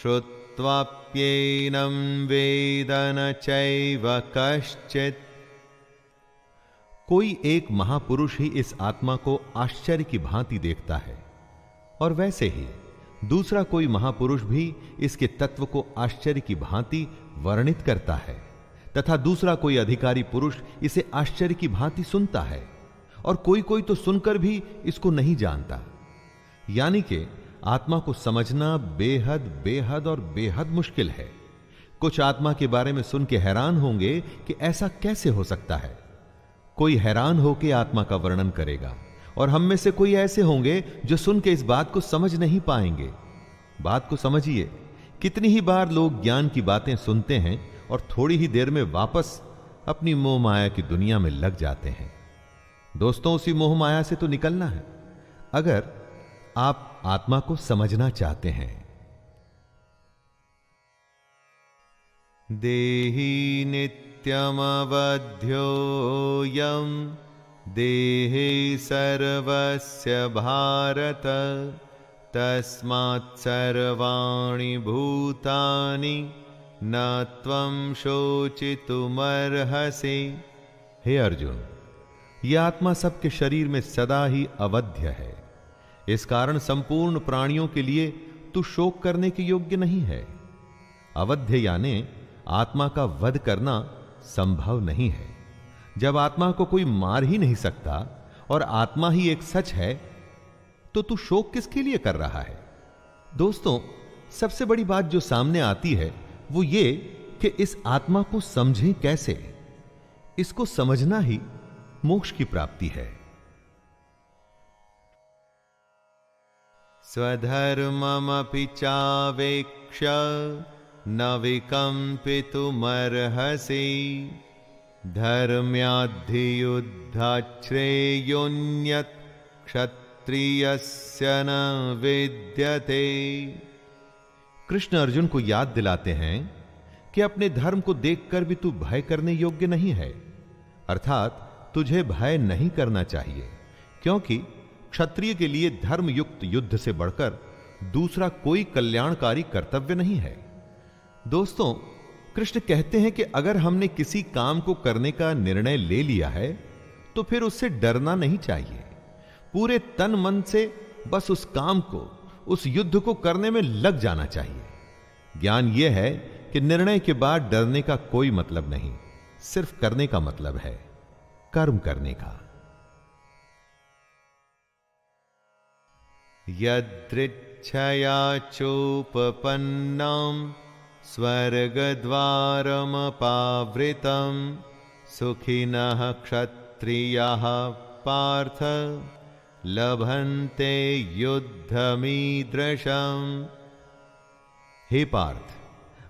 श्रुत्वाप्येनं वेद न चैव कश्चित्। कोई एक महापुरुष ही इस आत्मा को आश्चर्य की भांति देखता है, और वैसे ही दूसरा कोई महापुरुष भी इसके तत्व को आश्चर्य की भांति वर्णित करता है, तथा दूसरा कोई अधिकारी पुरुष इसे आश्चर्य की भांति सुनता है, और कोई कोई तो सुनकर भी इसको नहीं जानता। यानी कि आत्मा को समझना बेहद बेहद और बेहद मुश्किल है। कुछ आत्मा के बारे में सुन के हैरान होंगे कि ऐसा कैसे हो सकता है। कोई हैरान होकर आत्मा का वर्णन करेगा, और हम में से कोई ऐसे होंगे जो सुन के इस बात को समझ नहीं पाएंगे। बात को समझिए, कितनी ही बार लोग ज्ञान की बातें सुनते हैं और थोड़ी ही देर में वापस अपनी मोह माया की दुनिया में लग जाते हैं। दोस्तों, उसी मोह माया से तो निकलना है, अगर आप आत्मा को समझना चाहते हैं। देहि नित्यमवध्योऽयं देहे सर्वस्य भारत तस्मात् सर्वाणि भूतानि न त्वं शोचितुमर्हसि। हे अर्जुन, यह आत्मा सबके शरीर में सदा ही अवध्य है। इस कारण संपूर्ण प्राणियों के लिए तू शोक करने के योग्य नहीं है। अवध्य यानी आत्मा का वध करना संभव नहीं है। जब आत्मा को कोई मार ही नहीं सकता और आत्मा ही एक सच है, तो तू शोक किसके लिए कर रहा है? दोस्तों, सबसे बड़ी बात जो सामने आती है वो ये कि इस आत्मा को समझें कैसे। इसको समझना ही मोक्ष की प्राप्ति है। स्वधर्ममपि चावेक्ष्य न विकम्पितुमर्हसि धर्म्याद्धियुद्धाच्छ्रेयोऽन्यत् क्षत्रियस्य न विद्यते। कृष्ण अर्जुन को याद दिलाते हैं कि अपने धर्म को देखकर भी तू भय करने योग्य नहीं है, अर्थात तुझे भय नहीं करना चाहिए, क्योंकि क्षत्रिय के लिए धर्मयुक्त युद्ध से बढ़कर दूसरा कोई कल्याणकारी कर्तव्य नहीं है। दोस्तों, कृष्ण कहते हैं कि अगर हमने किसी काम को करने का निर्णय ले लिया है तो फिर उससे डरना नहीं चाहिए। पूरे तन मन से बस उस काम को, उस युद्ध को करने में लग जाना चाहिए। ज्ञान यह है कि निर्णय के बाद डरने का कोई मतलब नहीं, सिर्फ करने का मतलब है, कर्म करने का। यदृच्छया चोपपन्नां स्वर्गद्वारमपावृतं सुखिनः क्षत्रियाः पार्थ लभन्ते युद्धमीदृशम्। हे पार्थ,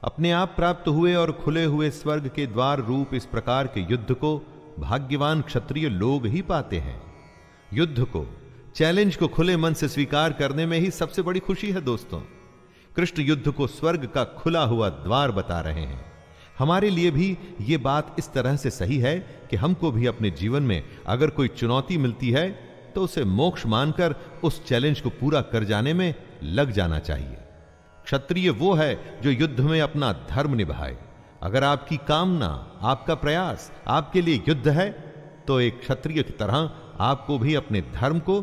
अपने आप प्राप्त हुए और खुले हुए स्वर्ग के द्वार रूप इस प्रकार के युद्ध को भाग्यवान क्षत्रिय लोग ही पाते हैं। युद्ध को, चैलेंज को खुले मन से स्वीकार करने में ही सबसे बड़ी खुशी है। दोस्तों, कृष्ण युद्ध को स्वर्ग का खुला हुआ द्वार बता रहे हैं। हमारे लिए भी यह बात इस तरह से सही है कि हमको भी अपने जीवन में अगर कोई चुनौती मिलती है तो उसे मोक्ष मानकर उस चैलेंज को पूरा कर जाने में लग जाना चाहिए। क्षत्रिय वो है जो युद्ध में अपना धर्म निभाए। अगर आपकी कामना, आपका प्रयास आपके लिए युद्ध है तो एक क्षत्रिय की तरह आपको भी अपने धर्म को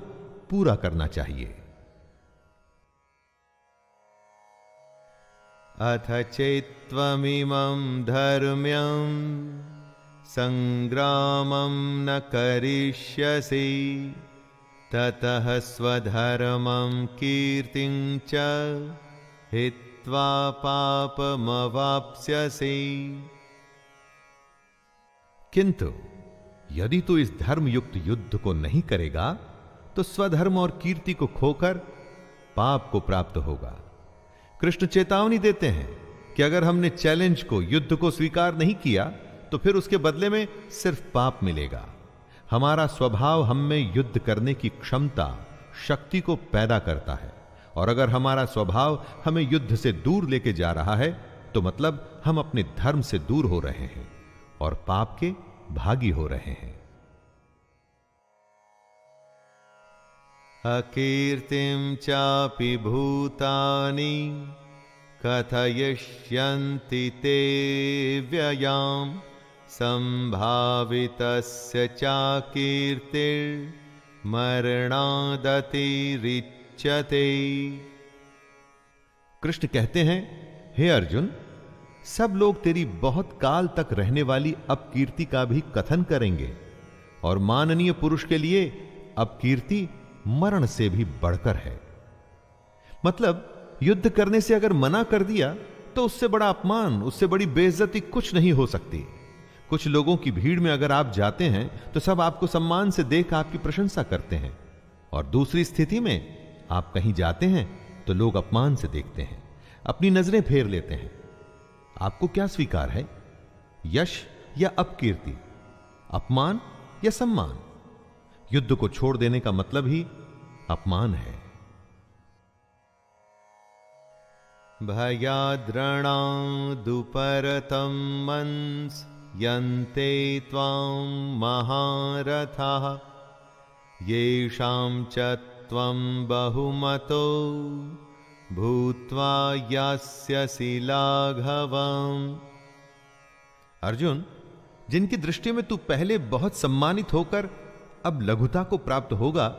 पूरा करना चाहिए। अथ चेत्त्वमिमं धर्म्यं संग्रामं न करिष्यसि ततः स्वधर्मं कीर्तिं च हित्वा पापमवाप्स्यसि। किंतु यदि तू इस धर्म युक्त युद्ध को नहीं करेगा तो स्वधर्म और कीर्ति को खोकर पाप को प्राप्त होगा। कृष्ण चेतावनी देते हैं कि अगर हमने चैलेंज को, युद्ध को स्वीकार नहीं किया तो फिर उसके बदले में सिर्फ पाप मिलेगा। हमारा स्वभाव हम में युद्ध करने की क्षमता, शक्ति को पैदा करता है, और अगर हमारा स्वभाव हमें युद्ध से दूर लेके जा रहा है तो मतलब हम अपने धर्म से दूर हो रहे हैं और पाप के भागी हो रहे हैं। अकीर्तिं चापि भूतानि कथयिष्यन्ति ते व्ययां संभावितस्य चाकीर्तिर्मरणादतिरिच्यते। कृष्ण कहते हैं, हे अर्जुन, सब लोग तेरी बहुत काल तक रहने वाली अपकीर्ति का भी कथन करेंगे, और माननीय पुरुष के लिए अपकीर्ति मरण से भी बढ़कर है। मतलब युद्ध करने से अगर मना कर दिया तो उससे बड़ा अपमान, उससे बड़ी बेइज्जती कुछ नहीं हो सकती। कुछ लोगों की भीड़ में अगर आप जाते हैं तो सब आपको सम्मान से देख आपकी प्रशंसा करते हैं, और दूसरी स्थिति में आप कहीं जाते हैं तो लोग अपमान से देखते हैं, अपनी नजरें फेर लेते हैं। आपको क्या स्वीकार है, यश या अपकीर्ति, अपमान या सम्मान? युद्ध को छोड़ देने का मतलब ही अपमान है। भयाद्रणादुपरतं मंस यन्ते त्वां महारथाः येषां च त्वं बहुमतो भूत्वा यास्यसि लाघवम्। अर्जुन, जिनकी दृष्टि में तू पहले बहुत सम्मानित होकर अब लघुता को प्राप्त होगा,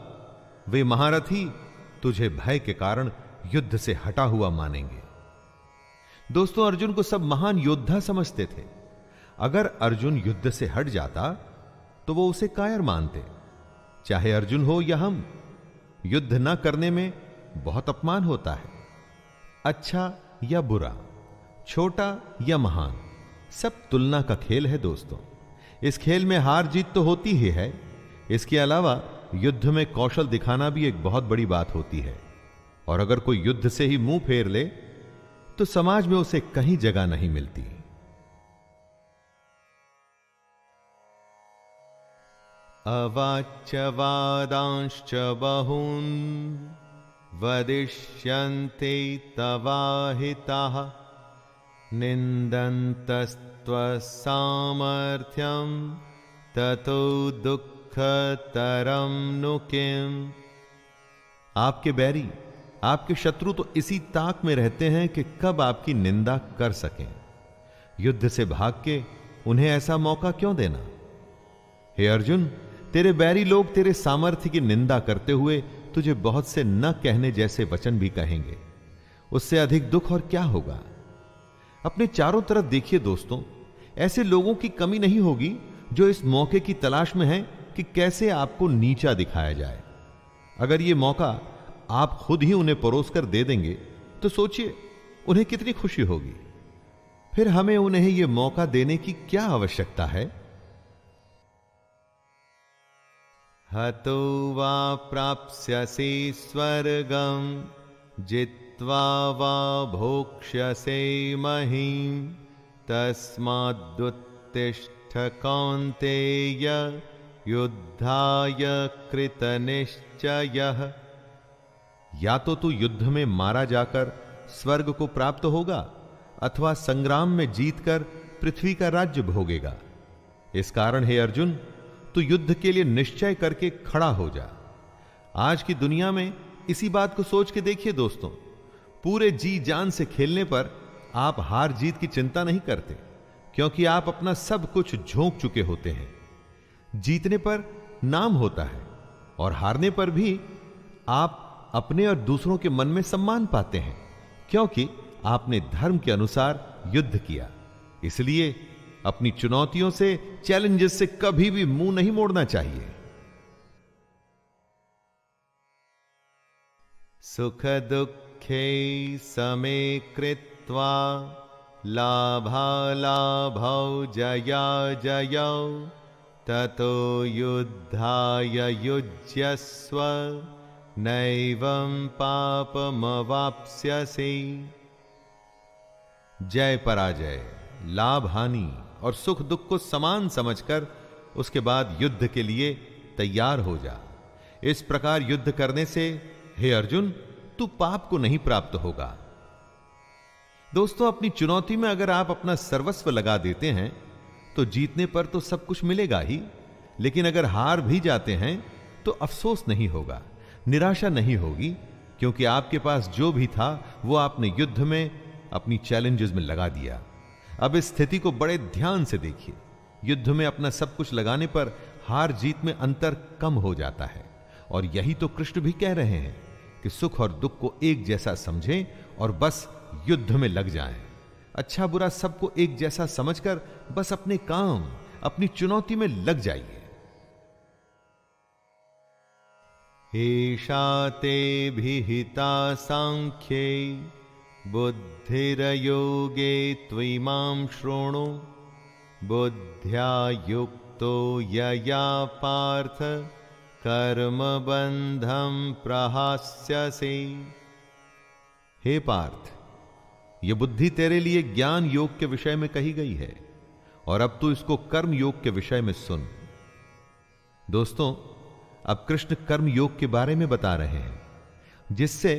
वे महारथी तुझे भय के कारण युद्ध से हटा हुआ मानेंगे। दोस्तों, अर्जुन को सब महान योद्धा समझते थे। अगर अर्जुन युद्ध से हट जाता तो वो उसे कायर मानते। चाहे अर्जुन हो या हम, युद्ध न करने में बहुत अपमान होता है। अच्छा या बुरा, छोटा या महान, सब तुलना का खेल है दोस्तों। इस खेल में हार जीत तो होती ही है, इसके अलावा युद्ध में कौशल दिखाना भी एक बहुत बड़ी बात होती है। और अगर कोई युद्ध से ही मुंह फेर ले तो समाज में उसे कहीं जगह नहीं मिलती। अवाच्यवादांश्च बहून् वदिष्यन्ते तवाहिताः निन्दन्तस्त्वसामर्थ्यं ततो दुःखतरं नु किम्। आपके बैरी, आपके शत्रु तो इसी ताक में रहते हैं कि कब आपकी निंदा कर सकें। युद्ध से भाग के उन्हें ऐसा मौका क्यों देना? हे अर्जुन, तेरे बैरी लोग तेरे सामर्थ्य की निंदा करते हुए तुझे बहुत से न कहने जैसे वचन भी कहेंगे। उससे अधिक दुख और क्या होगा? अपने चारों तरफ देखिए दोस्तों, ऐसे लोगों की कमी नहीं होगी जो इस मौके की तलाश में हैं कि कैसे आपको नीचा दिखाया जाए। अगर ये मौका आप खुद ही उन्हें परोस कर दे देंगे तो सोचिए उन्हें कितनी खुशी होगी। फिर हमें उन्हें यह मौका देने की क्या आवश्यकता है? हतो वा प्राप्स्यसि स्वर्गं जित्वा वा भोक्ष्यसे महीम् तस्मादुत्तिष्ठ कौन्तेय युद्धाय कृतनिश्चयः। या तो तू युद्ध में मारा जाकर स्वर्ग को प्राप्त होगा अथवा संग्राम में जीतकर पृथ्वी का राज्य भोगेगा। इस कारण हे अर्जुन, तू युद्ध के लिए निश्चय करके खड़ा हो जा। आज की दुनिया में इसी बात को सोच के देखिए दोस्तों, पूरे जी जान से खेलने पर आप हार जीत की चिंता नहीं करते, क्योंकि आप अपना सब कुछ झोंक चुके होते हैं। जीतने पर नाम होता है और हारने पर भी आप अपने और दूसरों के मन में सम्मान पाते हैं, क्योंकि आपने धर्म के अनुसार युद्ध किया। इसलिए अपनी चुनौतियों से, चैलेंजेस से कभी भी मुंह नहीं मोड़ना चाहिए। सुख दुखे समे कृत्वा लाभालाभौ जया जयौ ततो युद्धाय युज्यस्व नैवं पापमवाप्स्यसि। जय पराजय, लाभ हानि और सुख दुख को समान समझकर उसके बाद युद्ध के लिए तैयार हो जा। इस प्रकार युद्ध करने से हे अर्जुन तू पाप को नहीं प्राप्त होगा। दोस्तों, अपनी चुनौती में अगर आप अपना सर्वस्व लगा देते हैं तो जीतने पर तो सब कुछ मिलेगा ही, लेकिन अगर हार भी जाते हैं तो अफसोस नहीं होगा, निराशा नहीं होगी, क्योंकि आपके पास जो भी था वो आपने युद्ध में, अपनी चैलेंजेस में लगा दिया। अब इस स्थिति को बड़े ध्यान से देखिए। युद्ध में अपना सब कुछ लगाने पर हार जीत में अंतर कम हो जाता है, और यही तो कृष्ण भी कह रहे हैं कि सुख और दुख को एक जैसा समझें और बस युद्ध में लग जाएं। अच्छा बुरा सबको एक जैसा समझकर बस अपने काम, अपनी चुनौती में लग जाइए। एषा ते विहिता सांख्ये बुद्धिर्योगे त्विमां शृणु बुद्ध्या युक्तो यया पार्थ कर्मबंधं प्रहास्यसि। हे पार्थ, यह बुद्धि तेरे लिए ज्ञान योग के विषय में कही गई है, और अब तू इसको कर्म योग के विषय में सुन। दोस्तों, अब कृष्ण कर्म योग के बारे में बता रहे हैं, जिससे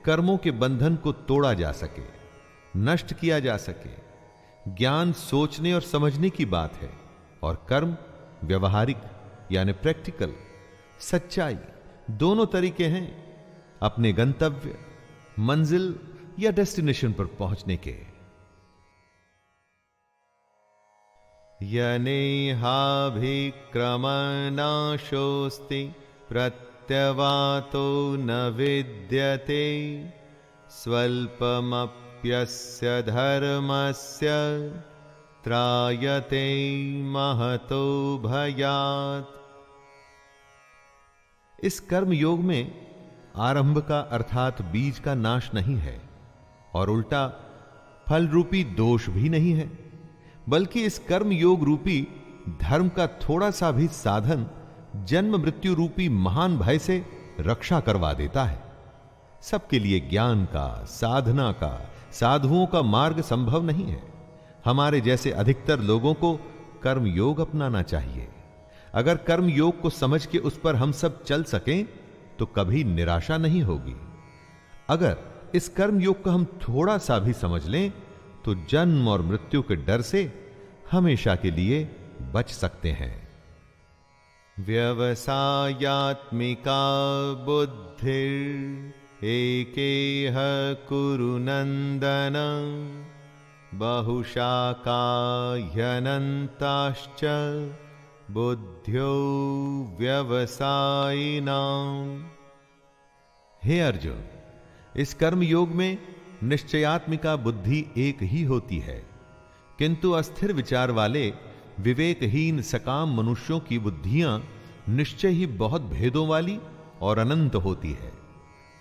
कर्मों के बंधन को तोड़ा जा सके, नष्ट किया जा सके। ज्ञान सोचने और समझने की बात है, और कर्म व्यवहारिक यानी प्रैक्टिकल, सच्चाई, दोनों तरीके हैं अपने गंतव्य, मंजिल या डेस्टिनेशन पर पहुंचने के। यनेहाभिक्रमनाशोस्ति प्रत्यवातो न विद्यते स्वल्पमप्यस्य धर्मस्य त्रायते महतो भयात्। इस कर्म योग में आरंभ का अर्थात बीज का नाश नहीं है, और उल्टा फल रूपी दोष भी नहीं है, बल्कि इस कर्म योग रूपी धर्म का थोड़ा सा भी साधन जन्म मृत्यु रूपी महान भय से रक्षा करवा देता है। सबके लिए ज्ञान का, साधना का, साधुओं का मार्ग संभव नहीं है। हमारे जैसे अधिकतर लोगों को कर्म योग अपनाना चाहिए। अगर कर्म योग को समझ के उस पर हम सब चल सकें तो कभी निराशा नहीं होगी। अगर इस कर्म योग को हम थोड़ा सा भी समझ लें तो जन्म और मृत्यु के डर से हमेशा के लिए बच सकते हैं। व्यवसायात्मिका बुद्धिर एकेह कुरु नंदन बहुशाखा ह्यनन्ताश्च बुद्ध्यो व्यवसायिनाम्। हे अर्जुन, इस कर्म योग में निश्चयात्मिका बुद्धि एक ही होती है, किंतु अस्थिर विचार वाले विवेकहीन सकाम मनुष्यों की बुद्धियां निश्चय ही बहुत भेदों वाली और अनंत होती है।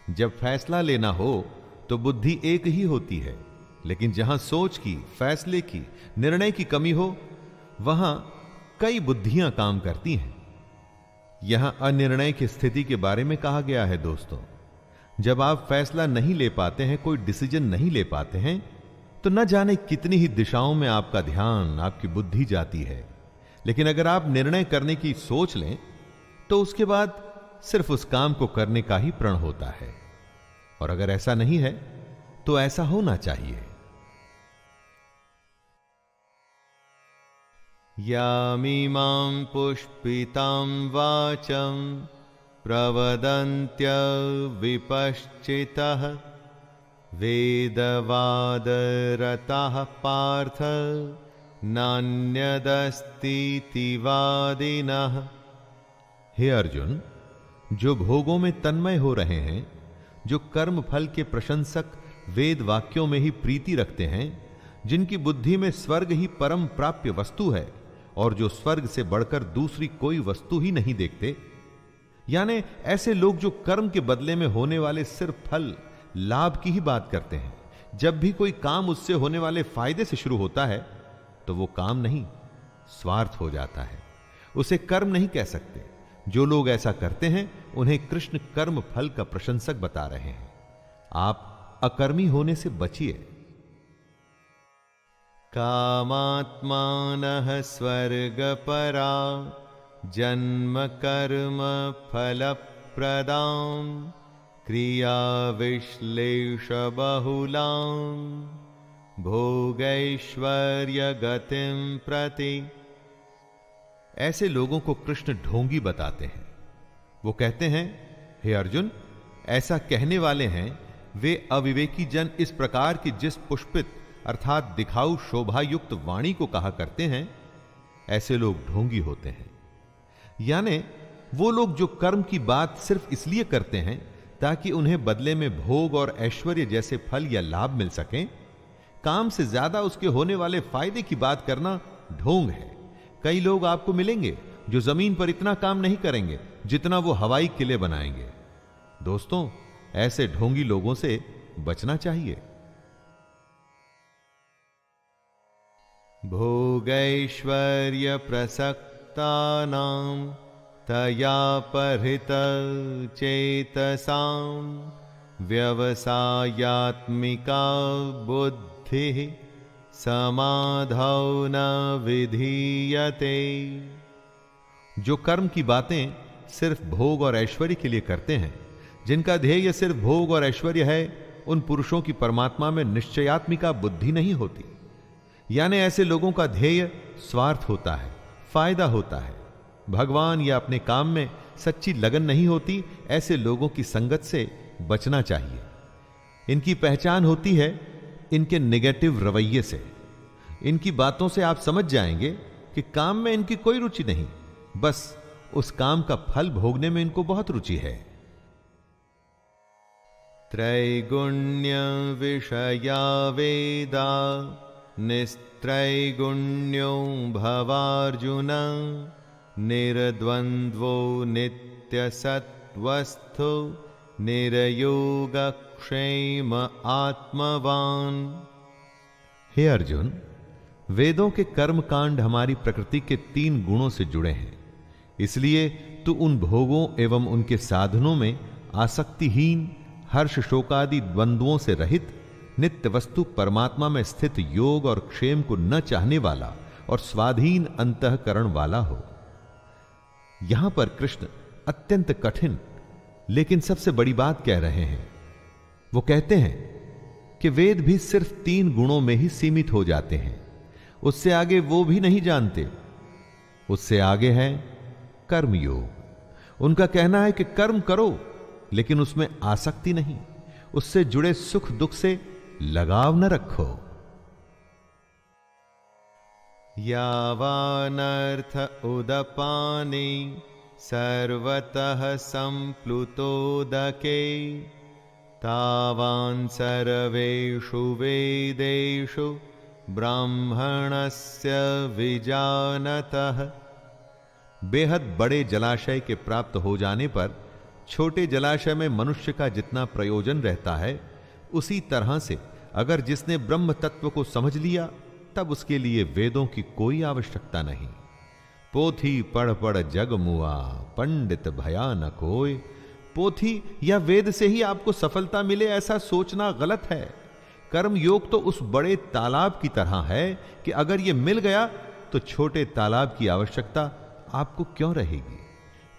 जब फैसला लेना हो तो बुद्धि एक ही होती है, लेकिन जहां सोच की, फैसले की, निर्णय की कमी हो वहां कई बुद्धियां काम करती हैं। यहां अनिर्णय की स्थिति के बारे में कहा गया है। दोस्तों, जब आप फैसला नहीं ले पाते हैं, कोई डिसीजन नहीं ले पाते हैं, तो न जाने कितनी ही दिशाओं में आपका ध्यान, आपकी बुद्धि जाती है। लेकिन अगर आप निर्णय करने की सोच लें तो उसके बाद सिर्फ उस काम को करने का ही प्रण होता है। और अगर ऐसा नहीं है तो ऐसा होना चाहिए। यामिमां पुष्पितां वाचं प्रवदन्त्य विपश्चितः वेदवादरताः पार्थ नान्यदस्तीति वादिनः। हे अर्जुन, जो भोगों में तन्मय हो रहे हैं, जो कर्म फल के प्रशंसक वेद वाक्यों में ही प्रीति रखते हैं, जिनकी बुद्धि में स्वर्ग ही परम प्राप्य वस्तु है और जो स्वर्ग से बढ़कर दूसरी कोई वस्तु ही नहीं देखते, यानी ऐसे लोग जो कर्म के बदले में होने वाले सिर्फ फल लाभ की ही बात करते हैं। जब भी कोई काम उससे होने वाले फायदे से शुरू होता है तो वो काम नहीं, स्वार्थ हो जाता है, उसे कर्म नहीं कह सकते। जो लोग ऐसा करते हैं उन्हें कृष्ण कर्म फल का प्रशंसक बता रहे हैं। आप अकर्मी होने से बचिए। कामात्मानः स्वर्गपरा जन्म कर्म फल प्रदां क्रिया विश्लेष बहुलां भोगैश्वर्य गतिं प्रति। ऐसे लोगों को कृष्ण ढोंगी बताते हैं। वो कहते हैं, हे अर्जुन, ऐसा कहने वाले हैं वे अविवेकी जन इस प्रकार की जिस पुष्पित अर्थात दिखाऊ शोभा युक्त वाणी को कहा करते हैं, ऐसे लोग ढोंगी होते हैं। यानी वो लोग जो कर्म की बात सिर्फ इसलिए करते हैं ताकि उन्हें बदले में भोग और ऐश्वर्य जैसे फल या लाभ मिल सकें, काम से ज्यादा उसके होने वाले फायदे की बात करना ढोंग है। कई लोग आपको मिलेंगे जो जमीन पर इतना काम नहीं करेंगे जितना वो हवाई किले बनाएंगे। दोस्तों, ऐसे ढोंगी लोगों से बचना चाहिए। भोगैश्वर्य प्रसक्तानां तया परित चेतसां व्यवसायात्मिका बुद्धिः समाधौ न विधीयते। जो कर्म की बातें सिर्फ भोग और ऐश्वर्य के लिए करते हैं, जिनका ध्येय सिर्फ भोग और ऐश्वर्य है, उन पुरुषों की परमात्मा में निश्चयात्मिका बुद्धि नहीं होती। यानी ऐसे लोगों का ध्येय स्वार्थ होता है, फायदा होता है, भगवान या अपने काम में सच्ची लगन नहीं होती। ऐसे लोगों की संगत से बचना चाहिए। इनकी पहचान होती है इनके नेगेटिव रवैये से। इनकी बातों से आप समझ जाएंगे कि काम में इनकी कोई रुचि नहीं, बस उस काम का फल भोगने में इनको बहुत रुचि है। त्रैगुण्य विषया वेदा निस्त्रैगुण्यो भवार्जुन निर्द्वन्द्वो नित्यसत्वस्थो निर्योगक्षेम आत्मवान। हे अर्जुन, वेदों के कर्म कांड हमारी प्रकृति के 3 गुणों से जुड़े हैं। इसलिए तू उन भोगों एवं उनके साधनों में आसक्तिहीन, हर्ष शोकादि द्वंद्वों से रहित, नित्य वस्तु परमात्मा में स्थित योग और क्षेम को न चाहने वाला और स्वाधीन अंतःकरण वाला हो। यहां पर कृष्ण अत्यंत कठिन लेकिन सबसे बड़ी बात कह रहे हैं। वो कहते हैं कि वेद भी सिर्फ 3 गुणों में ही सीमित हो जाते हैं, उससे आगे वो भी नहीं जानते। उससे आगे है कर्मयोग। उनका कहना है कि कर्म करो लेकिन उसमें आसक्ति नहीं, उससे जुड़े सुख दुख से लगाव न रखो। यावानर्थ उदपाने सर्वतः संप्लुतोदके तावान् सर्वेषु वेदेषु ब्राह्मणस्य विजानतः। बेहद बड़े जलाशय के प्राप्त हो जाने पर छोटे जलाशय में मनुष्य का जितना प्रयोजन रहता है, उसी तरह से अगर जिसने ब्रह्म तत्व को समझ लिया तब उसके लिए वेदों की कोई आवश्यकता नहीं। पोथी पढ़ पढ़ जग मुआ, पंडित भया न कोय। पोथी या वेद से ही आपको सफलता मिले ऐसा सोचना गलत है। कर्म योग तो उस बड़े तालाब की तरह है कि अगर यह मिल गया तो छोटे तालाब की आवश्यकता आपको क्यों रहेगी।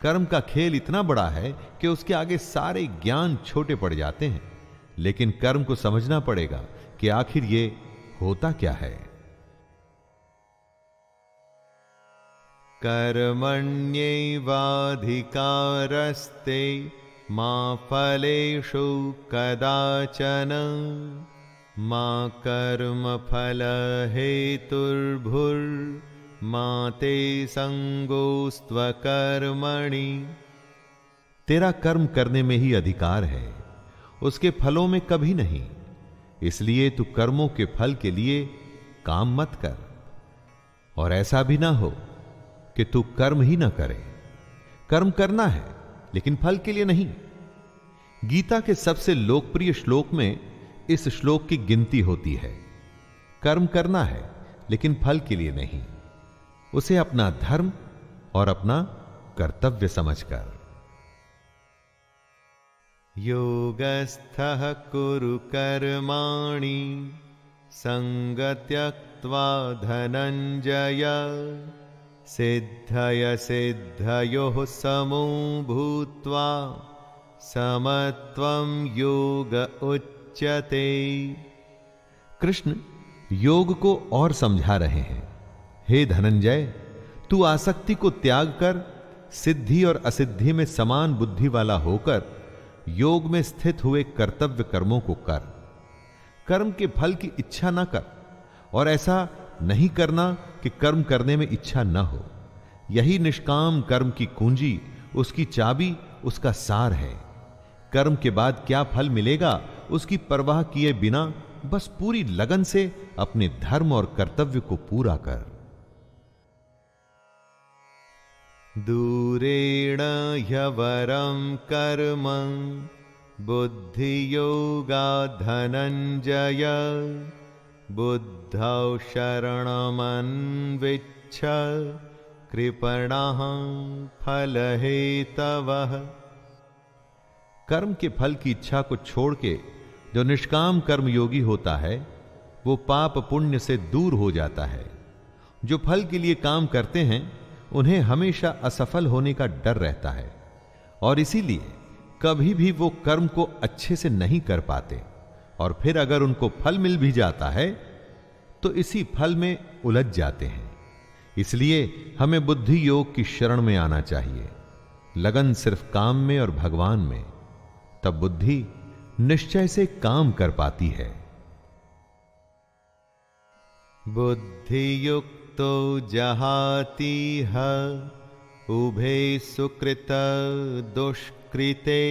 कर्म का खेल इतना बड़ा है कि उसके आगे सारे ज्ञान छोटे पड़ जाते हैं। लेकिन कर्म को समझना पड़ेगा कि आखिर ये होता क्या है। कर्मण्यैवाधिकारस्ते मा फलेषु कदाचन मा कर्मफल हेतुर्भुर्मा ते संगोस्त्वकर्मणि। तेरा कर्म करने में ही अधिकार है, उसके फलों में कभी नहीं। इसलिए तू कर्मों के फल के लिए काम मत कर। और ऐसा भी ना हो कि तू कर्म ही ना करे। कर्म करना है लेकिन फल के लिए नहीं। गीता के सबसे लोकप्रिय श्लोक में इस श्लोक की गिनती होती है। कर्म करना है लेकिन फल के लिए नहीं, उसे अपना धर्म और अपना कर्तव्य समझकर। योगस्थः कुरु कर्माणि संगत्यक्त्वा धनंजय सिद्धय सिद्धयोः समो भूत्वा समत्वं योग उच्यते। कृष्ण योग को और समझा रहे हैं। हे धनंजय, तू आसक्ति को त्याग कर सिद्धि और असिद्धि में समान बुद्धि वाला होकर योग में स्थित हुए कर्तव्य कर्मों को कर। कर्म के फल की इच्छा न कर, और ऐसा नहीं करना कि कर्म करने में इच्छा न हो। यही निष्काम कर्म की कुंजी, उसकी चाबी, उसका सार है। कर्म के बाद क्या फल मिलेगा उसकी परवाह किए बिना बस पूरी लगन से अपने धर्म और कर्तव्य को पूरा कर। दूरेण ह्यवरं कर्म बुद्धि योगा धनंजय बुद्धौ शरणमन्विच्छ कृपणः फलहेतवः। कर्म के फल की इच्छा को छोड़ के जो निष्काम कर्म योगी होता है वो पाप पुण्य से दूर हो जाता है। जो फल के लिए काम करते हैं उन्हें हमेशा असफल होने का डर रहता है, और इसीलिए कभी भी वो कर्म को अच्छे से नहीं कर पाते, और फिर अगर उनको फल मिल भी जाता है तो इसी फल में उलझ जाते हैं। इसलिए हमें बुद्धि योग की शरण में आना चाहिए। लगन सिर्फ काम में और भगवान में, तब बुद्धि निश्चय से काम कर पाती है। बुद्धि युक्तो जहातीह उभे सुकृत दुष्कृते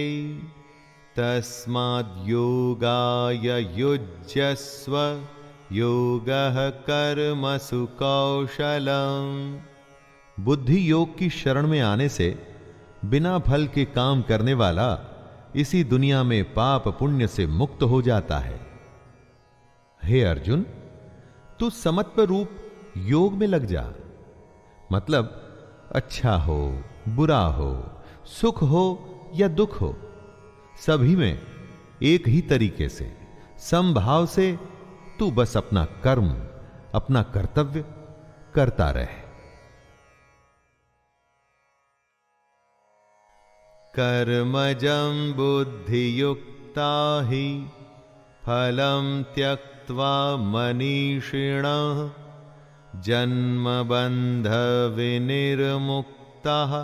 तस्माद् योगाय युज्यस्व योगः कर्मसु कौशलम्। बुद्धि योग की शरण में आने से बिना फल के काम करने वाला इसी दुनिया में पाप पुण्य से मुक्त हो जाता है। हे अर्जुन, तू समत्व रूप योग में लग जा। मतलब अच्छा हो, बुरा हो, सुख हो या दुख हो, सभी में एक ही तरीके से समभाव से तू बस अपना कर्म, अपना कर्तव्य करता रहे। कर्मजं बुद्धियुक्ता हि फलं त्यक्त्वा मनीषिणः जन्मबन्धविनिर्मुक्ताः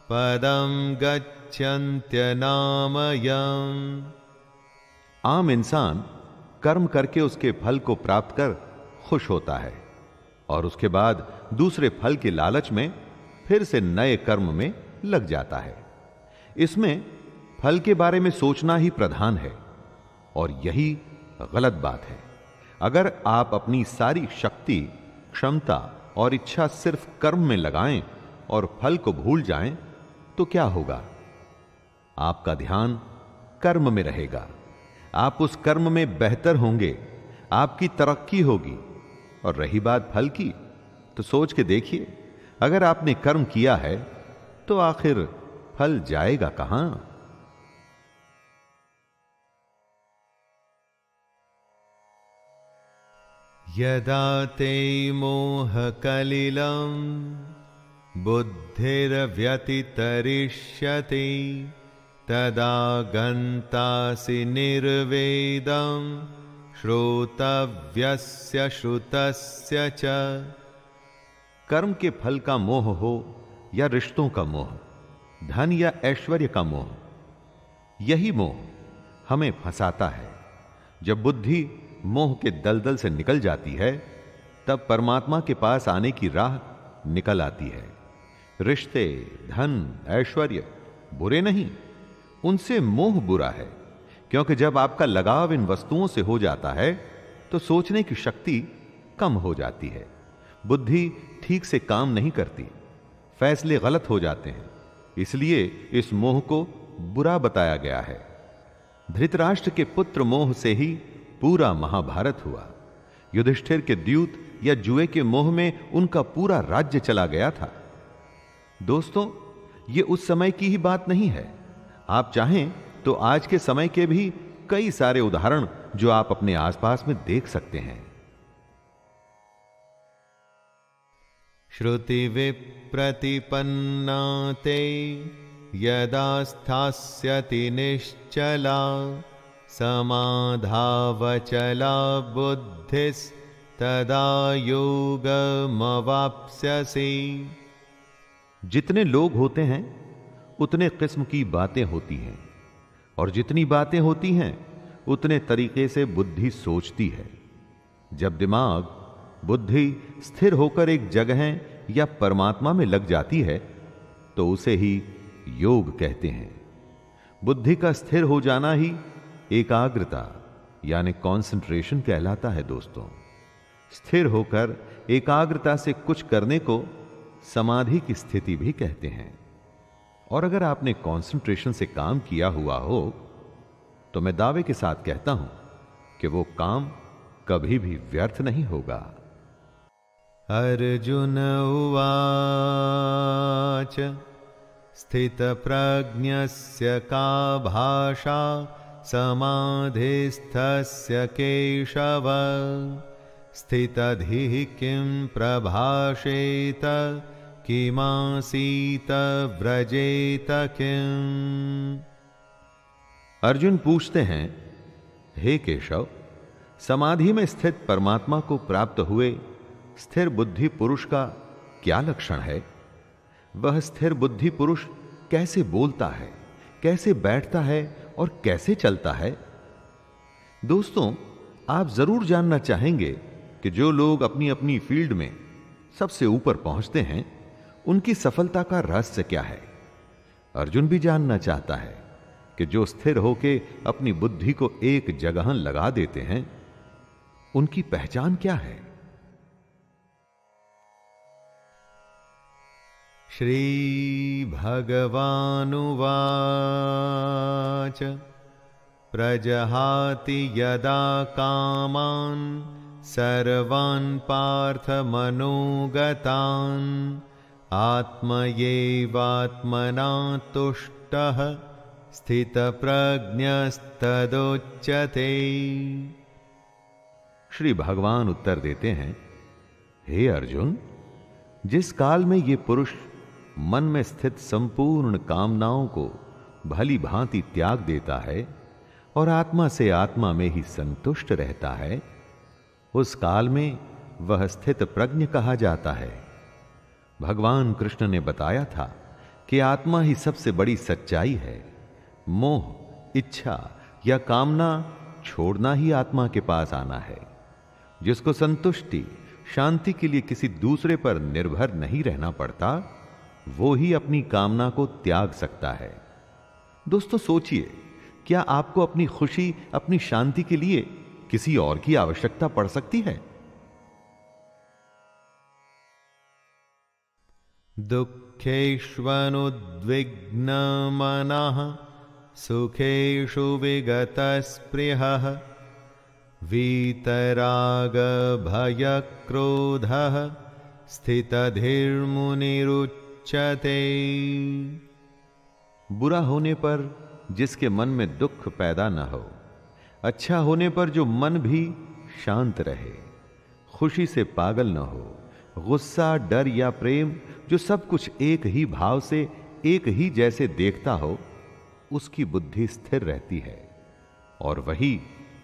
पदं गच्छन्त्यनामयम्। आम इंसान कर्म करके उसके फल को प्राप्त कर खुश होता है, और उसके बाद दूसरे फल के लालच में फिर से नए कर्म में लग जाता है। इसमें फल के बारे में सोचना ही प्रधान है, और यही गलत बात है। अगर आप अपनी सारी शक्ति, क्षमता और इच्छा सिर्फ कर्म में लगाएं और फल को भूल जाएं, तो क्या होगा? आपका ध्यान कर्म में रहेगा, आप उस कर्म में बेहतर होंगे, आपकी तरक्की होगी। और रही बात फल की, तो सोच के देखिए, अगर आपने कर्म किया है तो आखिर फल जाएगा कहां? यदा ते मोहकलिलं बुद्धिर्व्यतितरिष्यति तदा गन्तासि निर्वेदं श्रोतव्यस्य श्रुतस्य च। कर्म के फल का मोह हो या रिश्तों का मोह, धन या ऐश्वर्य का मोह, यही मोह हमें फंसाता है। जब बुद्धि मोह के दलदल से निकल जाती है, तब परमात्मा के पास आने की राह निकल आती है। रिश्ते, धन, ऐश्वर्य बुरे नहीं, उनसे मोह बुरा है, क्योंकि जब आपका लगाव इन वस्तुओं से हो जाता है तो सोचने की शक्ति कम हो जाती है। बुद्धि ठीक से काम नहीं करती, फैसले गलत हो जाते हैं। इसलिए इस मोह को बुरा बताया गया है। धृतराष्ट्र के पुत्र मोह से ही पूरा महाभारत हुआ। युधिष्ठिर के द्यूत या जुए के मोह में उनका पूरा राज्य चला गया था। दोस्तों, यह उस समय की ही बात नहीं है। आप चाहें तो आज के समय के भी कई सारे उदाहरण जो आप अपने आसपास में देख सकते हैं। श्रुति विप्रतिपन्ना ते यदा स्थास्यति निश्चला समाधावचला बुद्धिस्तदा योगमवाप्स्यसि। जितने लोग होते हैं उतने किस्म की बातें होती हैं, और जितनी बातें होती हैं उतने तरीके से बुद्धि सोचती है। जब दिमाग, बुद्धि स्थिर होकर एक जगह या परमात्मा में लग जाती है तो उसे ही योग कहते हैं। बुद्धि का स्थिर हो जाना ही एकाग्रता यानी कंसंट्रेशन कहलाता है। दोस्तों, स्थिर होकर एकाग्रता से कुछ करने को समाधि की स्थिति भी कहते हैं। और अगर आपने कंसंट्रेशन से काम किया हुआ हो तो मैं दावे के साथ कहता हूं कि वो काम कभी भी व्यर्थ नहीं होगा। अर्जुन उवाच स्थितप्रज्ञस्य का भाषा समाधिस्थस्य केशव स्थितधिः किं प्रभाषेत किमासीत व्रजेत किम्। अर्जुन पूछते हैं, हे केशव, समाधि में स्थित परमात्मा को प्राप्त हुए स्थिर बुद्धि पुरुष का क्या लक्षण है? वह स्थिर बुद्धि पुरुष कैसे बोलता है, कैसे बैठता है और कैसे चलता है? दोस्तों, आप जरूर जानना चाहेंगे कि जो लोग अपनी अपनी फील्ड में सबसे ऊपर पहुंचते हैं उनकी सफलता का रहस्य क्या है। अर्जुन भी जानना चाहता है कि जो स्थिर होके अपनी बुद्धि को एक जगह लगा देते हैं उनकी पहचान क्या है। श्री भगवानुवाच प्रजहाति यदा कामान् सर्वान् पार्थ मनोगतान् आत्मयैवात्मना तुष्टः स्थितप्रज्ञस्तदोच्यते। श्री भगवान उत्तर देते हैं, हे अर्जुन, जिस काल में ये पुरुष मन में स्थित संपूर्ण कामनाओं को भली भांति त्याग देता है और आत्मा से आत्मा में ही संतुष्ट रहता है, उस काल में वह स्थित प्रज्ञ कहा जाता है। भगवान कृष्ण ने बताया था कि आत्मा ही सबसे बड़ी सच्चाई है। मोह, इच्छा या कामना छोड़ना ही आत्मा के पास आना है। जिसको संतुष्टि, शांति के लिए किसी दूसरे पर निर्भर नहीं रहना पड़ता, वो ही अपनी कामना को त्याग सकता है। दोस्तों, सोचिए, क्या आपको अपनी खुशी, अपनी शांति के लिए किसी और की आवश्यकता पड़ सकती है? दुःखेष्वनुद्विग्नमनः सुखेषु विगतस्पृहः वीतरागभयक्रोधः स्थितधीर्मुनिरुच्यते। बुरा होने पर जिसके मन में दुख पैदा न हो, अच्छा होने पर जो मन भी शांत रहे, खुशी से पागल न हो, गुस्सा, डर या प्रेम, जो सब कुछ एक ही भाव से एक ही जैसे देखता हो, उसकी बुद्धि स्थिर रहती है और वही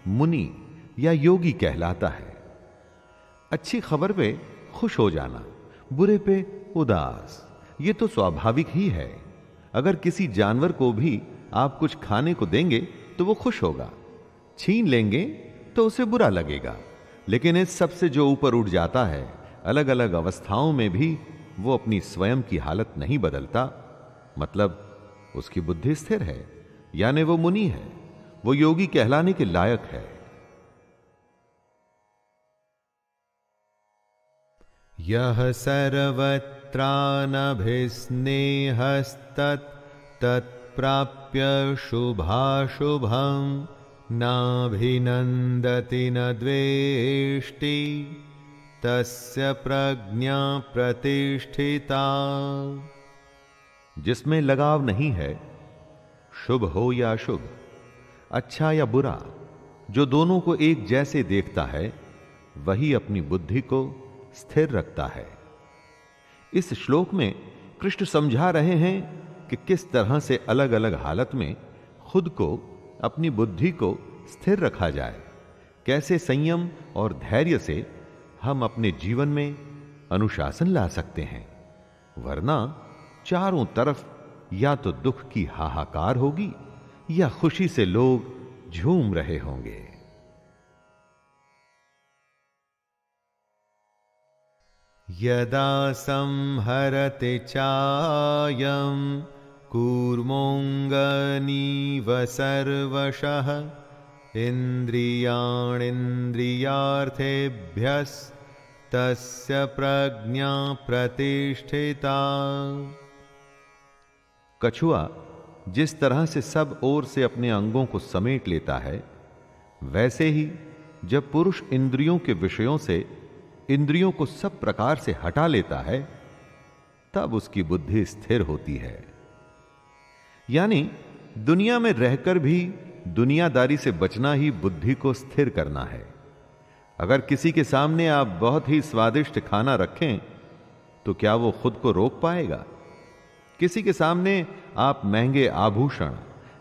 मुनि या योगी कहलाता है। अच्छी खबर पे खुश हो जाना, बुरे पे उदास, ये तो स्वाभाविक ही है। अगर किसी जानवर को भी आप कुछ खाने को देंगे तो वो खुश होगा, छीन लेंगे तो उसे बुरा लगेगा। लेकिन इस सब से जो ऊपर उठ जाता है, अलग अलग अवस्थाओं में भी वो अपनी स्वयं की हालत नहीं बदलता, मतलब उसकी बुद्धि स्थिर है, यानी वो मुनि है, वो योगी कहलाने के लायक है। यः सर्वत्रानभिस्नेहस्तत् तत्प्राप्य शुभाशुभं नाभिनन्दति न द्वेष्टि तस्य प्रज्ञा प्रतिष्ठिता। जिसमें लगाव नहीं है, शुभ हो या अशुभ, अच्छा या बुरा, जो दोनों को एक जैसे देखता है, वही अपनी बुद्धि को स्थिर रखता है। इस श्लोक में कृष्ण समझा रहे हैं कि किस तरह से अलग अलग हालत में खुद को, अपनी बुद्धि को स्थिर रखा जाए, कैसे संयम और धैर्य से हम अपने जीवन में अनुशासन ला सकते हैं, वरना चारों तरफ या तो दुख की हाहाकार होगी या खुशी से लोग झूम रहे होंगे। यदा संहरते चायं कूर्मोऽङ्गनीव सर्वशः इन्द्रियाणीन्द्रियार्थेभ्यस्तस्य प्रज्ञा प्रतिष्ठिता। कछुआ जिस तरह से सब ओर से अपने अंगों को समेट लेता है, वैसे ही जब पुरुष इंद्रियों के विषयों से इंद्रियों को सब प्रकार से हटा लेता है, तब उसकी बुद्धि स्थिर होती है। यानी दुनिया में रहकर भी दुनियादारी से बचना ही बुद्धि को स्थिर करना है। अगर किसी के सामने आप बहुत ही स्वादिष्ट खाना रखें, तो क्या वो खुद को रोक पाएगा? किसी के सामने आप महंगे आभूषण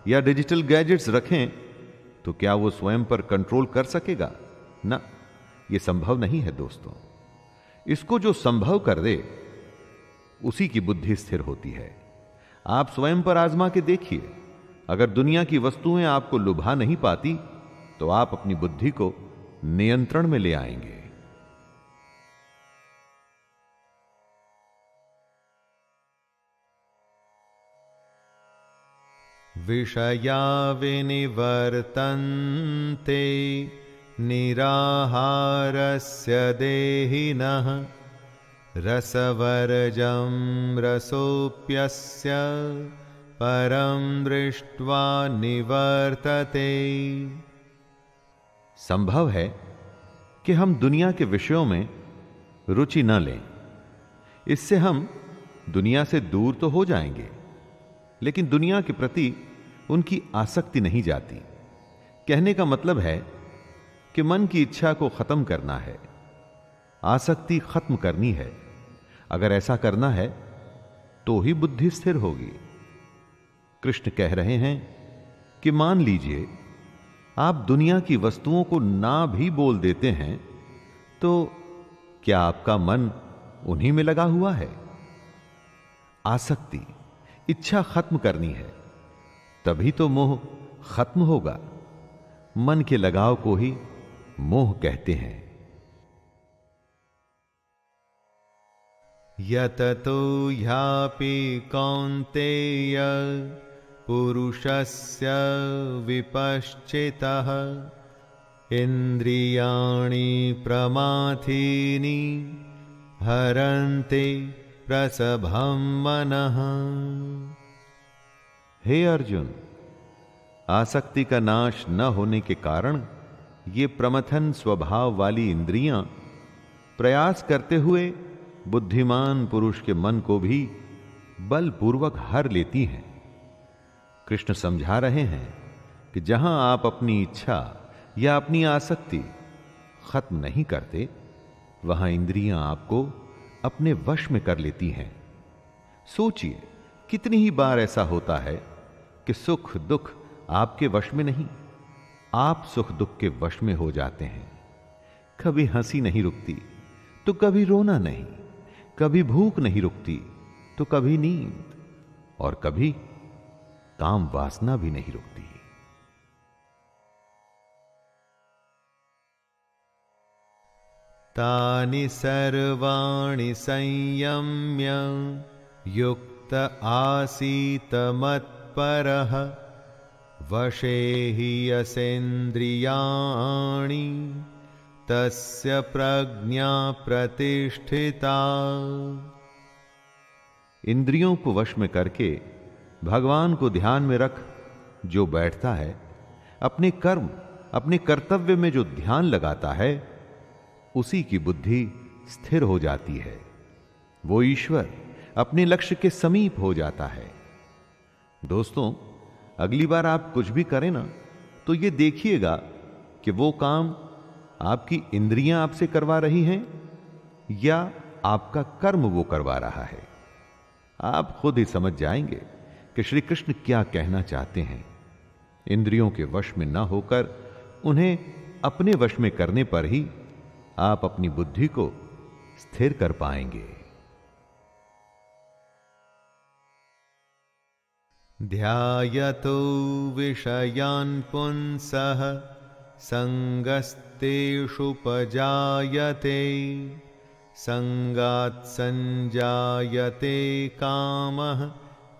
या डिजिटल गैजेट्स रखें, तो क्या वो स्वयं पर कंट्रोल कर सकेगा? ना, यह संभव नहीं है दोस्तों। इसको जो संभव कर दे, उसी की बुद्धि स्थिर होती है। आप स्वयं पर आजमा के देखिए, अगर दुनिया की वस्तुएं आपको लुभा नहीं पाती, तो आप अपनी बुद्धि को नियंत्रण में ले आएंगे। विषया विनिवर्तन्ते निराहारस्य देहिनः रसवर्जं रसोऽप्यस्य परं दृष्ट्वा निवर्तते। संभव है कि हम दुनिया के विषयों में रुचि न लें, इससे हम दुनिया से दूर तो हो जाएंगे, लेकिन दुनिया के प्रति उनकी आसक्ति नहीं जाती। कहने का मतलब है कि मन की इच्छा को खत्म करना है, आसक्ति खत्म करनी है। अगर ऐसा करना है तो ही बुद्धि स्थिर होगी। कृष्ण कह रहे हैं कि मान लीजिए आप दुनिया की वस्तुओं को ना भी बोल देते हैं, तो क्या आपका मन उन्हीं में लगा हुआ है? आसक्ति, इच्छा खत्म करनी है, तभी तो मोह खत्म होगा। मन के लगाव को ही मोह कहते हैं। यततो ह्यापि कौन्तेय पुरुषस्य विपश्चितः इन्द्रियाणि प्रमाथीनि हरन्ति प्रसभं मनः। हे अर्जुन, आसक्ति का नाश न होने के कारण ये प्रमथन स्वभाव वाली इंद्रियां प्रयास करते हुए बुद्धिमान पुरुष के मन को भी बलपूर्वक हर लेती हैं। कृष्ण समझा रहे हैं कि जहां आप अपनी इच्छा या अपनी आसक्ति खत्म नहीं करते, वहां इंद्रियां आपको अपने वश में कर लेती हैं। सोचिए, कितनी ही बार ऐसा होता है कि सुख दुख आपके वश में नहीं, आप सुख दुख के वश में हो जाते हैं। कभी हंसी नहीं रुकती तो कभी रोना नहीं, कभी भूख नहीं रुकती तो कभी नींद, और कभी काम वासना भी नहीं रुकती। तानि सर्वाणि संयम्य युक्त आसीत मत्परः वशे हि यसेन्द्रियाणि तस्य प्रज्ञा प्रतिष्ठिता। इंद्रियों को वश में करके भगवान को ध्यान में रख जो बैठता है, अपने कर्म अपने कर्तव्य में जो ध्यान लगाता है, उसी की बुद्धि स्थिर हो जाती है। वो ईश्वर अपने लक्ष्य के समीप हो जाता है। दोस्तों, अगली बार आप कुछ भी करें ना, तो ये देखिएगा कि वो काम आपकी इंद्रियां आपसे करवा रही हैं या आपका कर्म वो करवा रहा है। आप खुद ही समझ जाएंगे कि श्री कृष्ण क्या कहना चाहते हैं। इंद्रियों के वश में ना होकर उन्हें अपने वश में करने पर ही आप अपनी बुद्धि को स्थिर कर पाएंगे। ध्यायतो विषयान् पुंसः संगस्तेषु पजायते, संगात् संजायते कामः,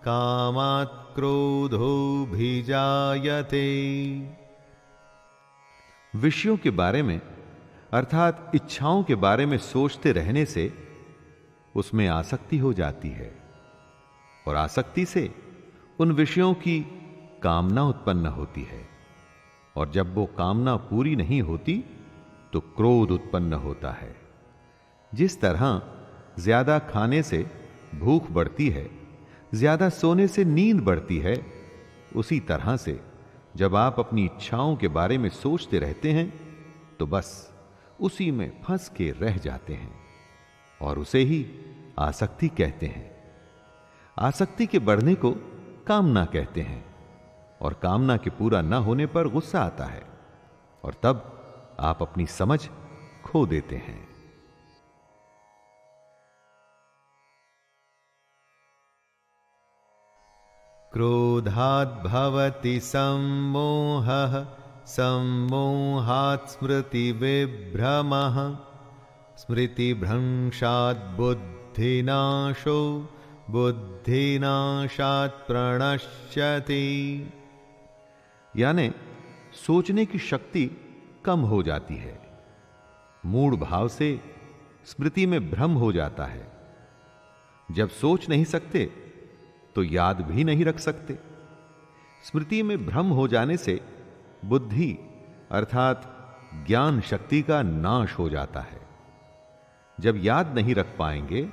कामात् क्रोधो भिजायते। विषयों के बारे में अर्थात इच्छाओं के बारे में सोचते रहने से उसमें आसक्ति हो जाती है और आसक्ति से उन विषयों की कामना उत्पन्न होती है, और जब वो कामना पूरी नहीं होती तो क्रोध उत्पन्न होता है। जिस तरह ज्यादा खाने से भूख बढ़ती है, ज्यादा सोने से नींद बढ़ती है, उसी तरह से जब आप अपनी इच्छाओं के बारे में सोचते रहते हैं तो बस उसी में फंस के रह जाते हैं, और उसे ही आसक्ति कहते हैं। आसक्ति के बढ़ने को कामना कहते हैं, और कामना के पूरा न होने पर गुस्सा आता है, और तब आप अपनी समझ खो देते हैं। क्रोधात् भवति सम्मोहः, सम्मोहात् स्मृतिविभ्रमः, स्मृतिभ्रंशात् बुद्धिनाशो, बुद्धिनाशात् प्रणश्यति। यानी सोचने की शक्ति कम हो जाती है, मूढ़ भाव से स्मृति में भ्रम हो जाता है। जब सोच नहीं सकते तो याद भी नहीं रख सकते। स्मृति में भ्रम हो जाने से बुद्धि अर्थात ज्ञान शक्ति का नाश हो जाता है। जब याद नहीं रख पाएंगे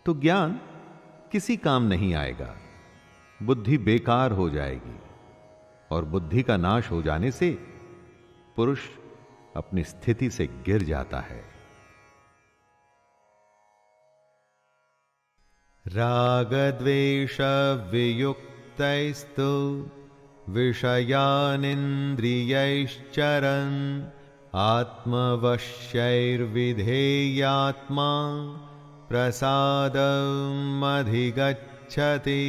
तो ज्ञान किसी काम नहीं आएगा, बुद्धि बेकार हो जाएगी, और बुद्धि का नाश हो जाने से पुरुष अपनी स्थिति से गिर जाता है। रागद्वेष वियुक्तैस्तु विषयानिन्द्रियैश्चरन्, आत्मवश्यैर्विधेयात्मा प्रसादम् अधिगच्छति।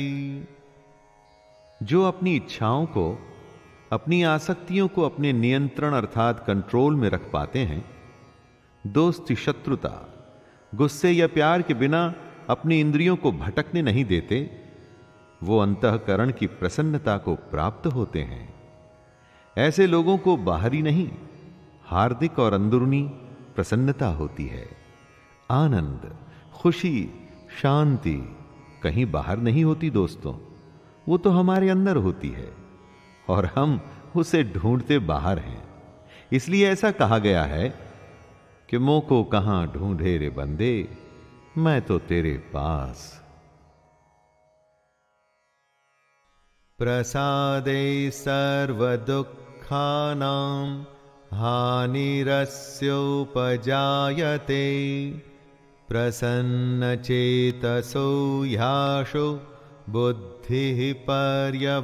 जो अपनी इच्छाओं को, अपनी आसक्तियों को अपने नियंत्रण अर्थात कंट्रोल में रख पाते हैं, दोस्ती शत्रुता, गुस्से या प्यार के बिना अपनी इंद्रियों को भटकने नहीं देते, वो अंतःकरण की प्रसन्नता को प्राप्त होते हैं। ऐसे लोगों को बाहरी नहीं, हार्दिक और अंदरूनी प्रसन्नता होती है। आनंद, खुशी, शांति कहीं बाहर नहीं होती दोस्तों, वो तो हमारे अंदर होती है, और हम उसे ढूंढते बाहर हैं। इसलिए ऐसा कहा गया है कि मोह को कहां ढूंढे रे बंदे, मैं तो तेरे पास। प्रसादे सर्वदुःखानां हानिरस्योपजायते, प्रसन्नचेतसो ह्याशो बुद्धिः पर्यवतिष्ठते।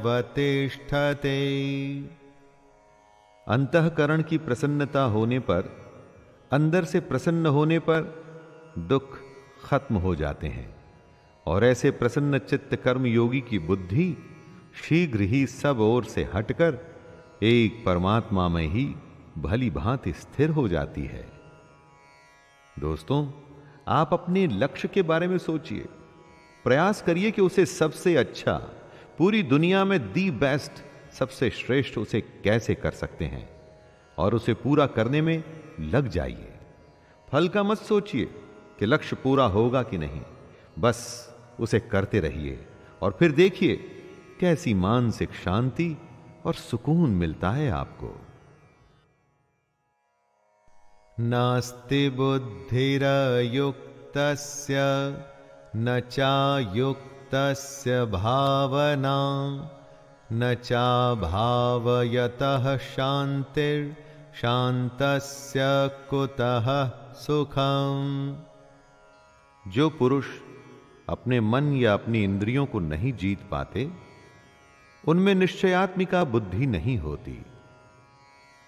अंतःकरण की प्रसन्नता होने पर, अंदर से प्रसन्न होने पर दुख खत्म हो जाते हैं, और ऐसे प्रसन्न चित्त कर्म योगी की बुद्धि शीघ्र ही सब ओर से हटकर एक परमात्मा में ही भली भांति स्थिर हो जाती है। दोस्तों, आप अपने लक्ष्य के बारे में सोचिए, प्रयास करिए कि उसे सबसे अच्छा, पूरी दुनिया में दी बेस्ट, सबसे श्रेष्ठ उसे कैसे कर सकते हैं, और उसे पूरा करने में लग जाइए। फल का मत सोचिए कि लक्ष्य पूरा होगा कि नहीं, बस उसे करते रहिए और फिर देखिए कैसी मानसिक शांति और सुकून मिलता है आपको। नास्ति बुद्धिरयुक्तस्य न चायुक्तस्य भावना न चाभावयतः शांतिर्शान्तस्य कुतः सुखम। जो पुरुष अपने मन या अपनी इंद्रियों को नहीं जीत पाते, उनमें निश्चयात्मिका बुद्धि नहीं होती,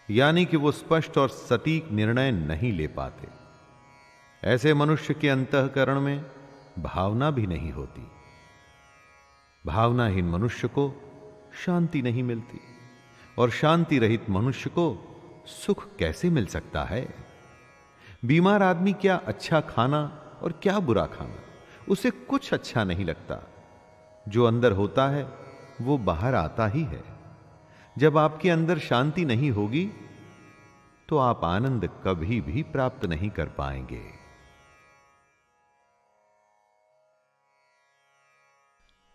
यानी कि वो स्पष्ट और सटीक निर्णय नहीं ले पाते। ऐसे मनुष्य के अंतःकरण में भावना भी नहीं होती। भावनाहीन मनुष्य को शांति नहीं मिलती, और शांति रहित मनुष्य को सुख कैसे मिल सकता है? बीमार आदमी क्या अच्छा खाना और क्या बुरा खाना, उसे कुछ अच्छा नहीं लगता। जो अंदर होता है वो बाहर आता ही है। जब आपके अंदर शांति नहीं होगी तो आप आनंद कभी भी प्राप्त नहीं कर पाएंगे।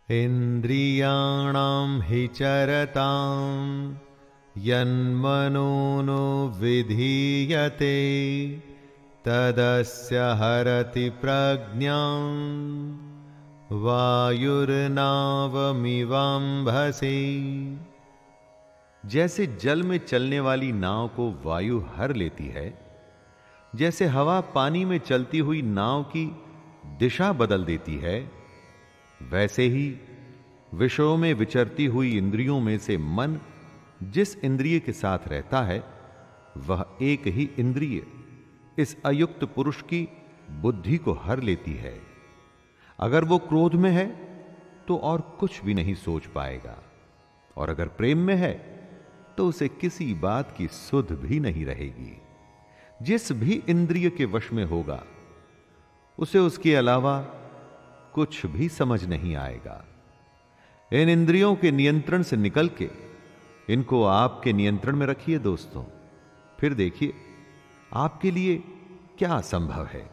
इंद्रियाणां हि चरतां यन्मनोनो विधीयते तदस्य हरति प्रज्ञां वायुर्नावमिवाम्भसि। जैसे जल में चलने वाली नाव को वायु हर लेती है, जैसे हवा पानी में चलती हुई नाव की दिशा बदल देती है, वैसे ही विषयों में विचरती हुई इंद्रियों में से मन जिस इंद्रिय के साथ रहता है, वह एक ही इंद्रिय इस अयुक्त पुरुष की बुद्धि को हर लेती है। अगर वो क्रोध में है तो और कुछ भी नहीं सोच पाएगा, और अगर प्रेम में है तो उसे किसी बात की सुध भी नहीं रहेगी। जिस भी इंद्रिय के वश में होगा, उसे उसके अलावा कुछ भी समझ नहीं आएगा। इन इंद्रियों के नियंत्रण से निकल के इनको आपके नियंत्रण में रखिए दोस्तों, फिर देखिए आपके लिए क्या संभव है।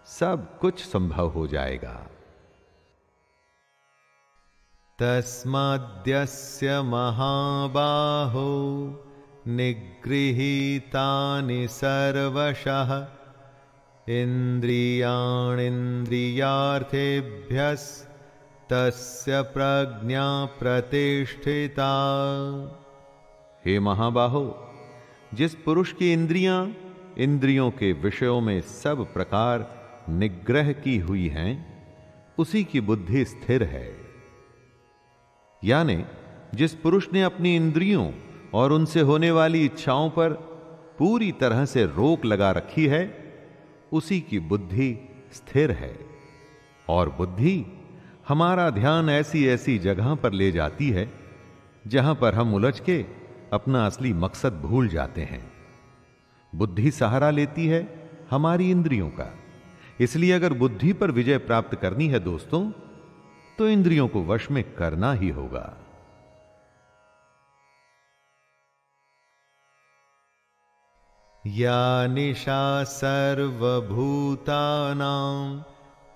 सब कुछ संभव हो जाएगा। तस्माद्यस्य महाबाहो निगृहीतानि सर्वशः इन्द्रियाणीन्द्रियार्थेभ्यस्तस्य प्रज्ञा प्रतिष्ठिता। हे महाबाहो, जिस पुरुष की इंद्रियां इंद्रियों के विषयों में सब प्रकार निग्रह की हुई हैं, उसी की बुद्धि स्थिर है। यानी जिस पुरुष ने अपनी इंद्रियों और उनसे होने वाली इच्छाओं पर पूरी तरह से रोक लगा रखी है, उसी की बुद्धि स्थिर है। और बुद्धि हमारा ध्यान ऐसी ऐसी जगह पर ले जाती है जहां पर हम उलझ के अपना असली मकसद भूल जाते हैं। बुद्धि सहारा लेती है हमारी इंद्रियों का। इसलिए अगर बुद्धि पर विजय प्राप्त करनी है दोस्तों, तो इंद्रियों को वश में करना ही होगा। या निशा सर्वभूतानां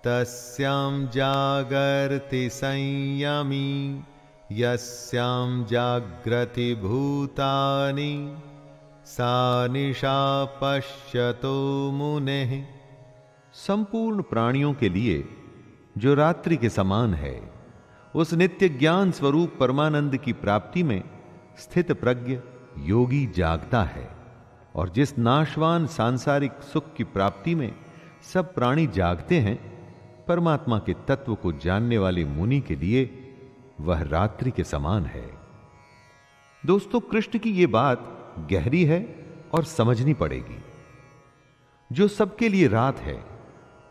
तस्यां जागर्ति संयमी यस्यां जाग्रति भूतानि सा निशा पश्यतो मुनेः। संपूर्ण प्राणियों के लिए जो रात्रि के समान है, उस नित्य ज्ञान स्वरूप परमानंद की प्राप्ति में स्थित प्रज्ञ योगी जागता है। और जिस नाशवान सांसारिक सुख की प्राप्ति में सब प्राणी जागते हैं, परमात्मा के तत्व को जानने वाले मुनि के लिए वह रात्रि के समान है। दोस्तों, कृष्ण की यह बात गहरी है और समझनी पड़ेगी। जो सबके लिए रात है,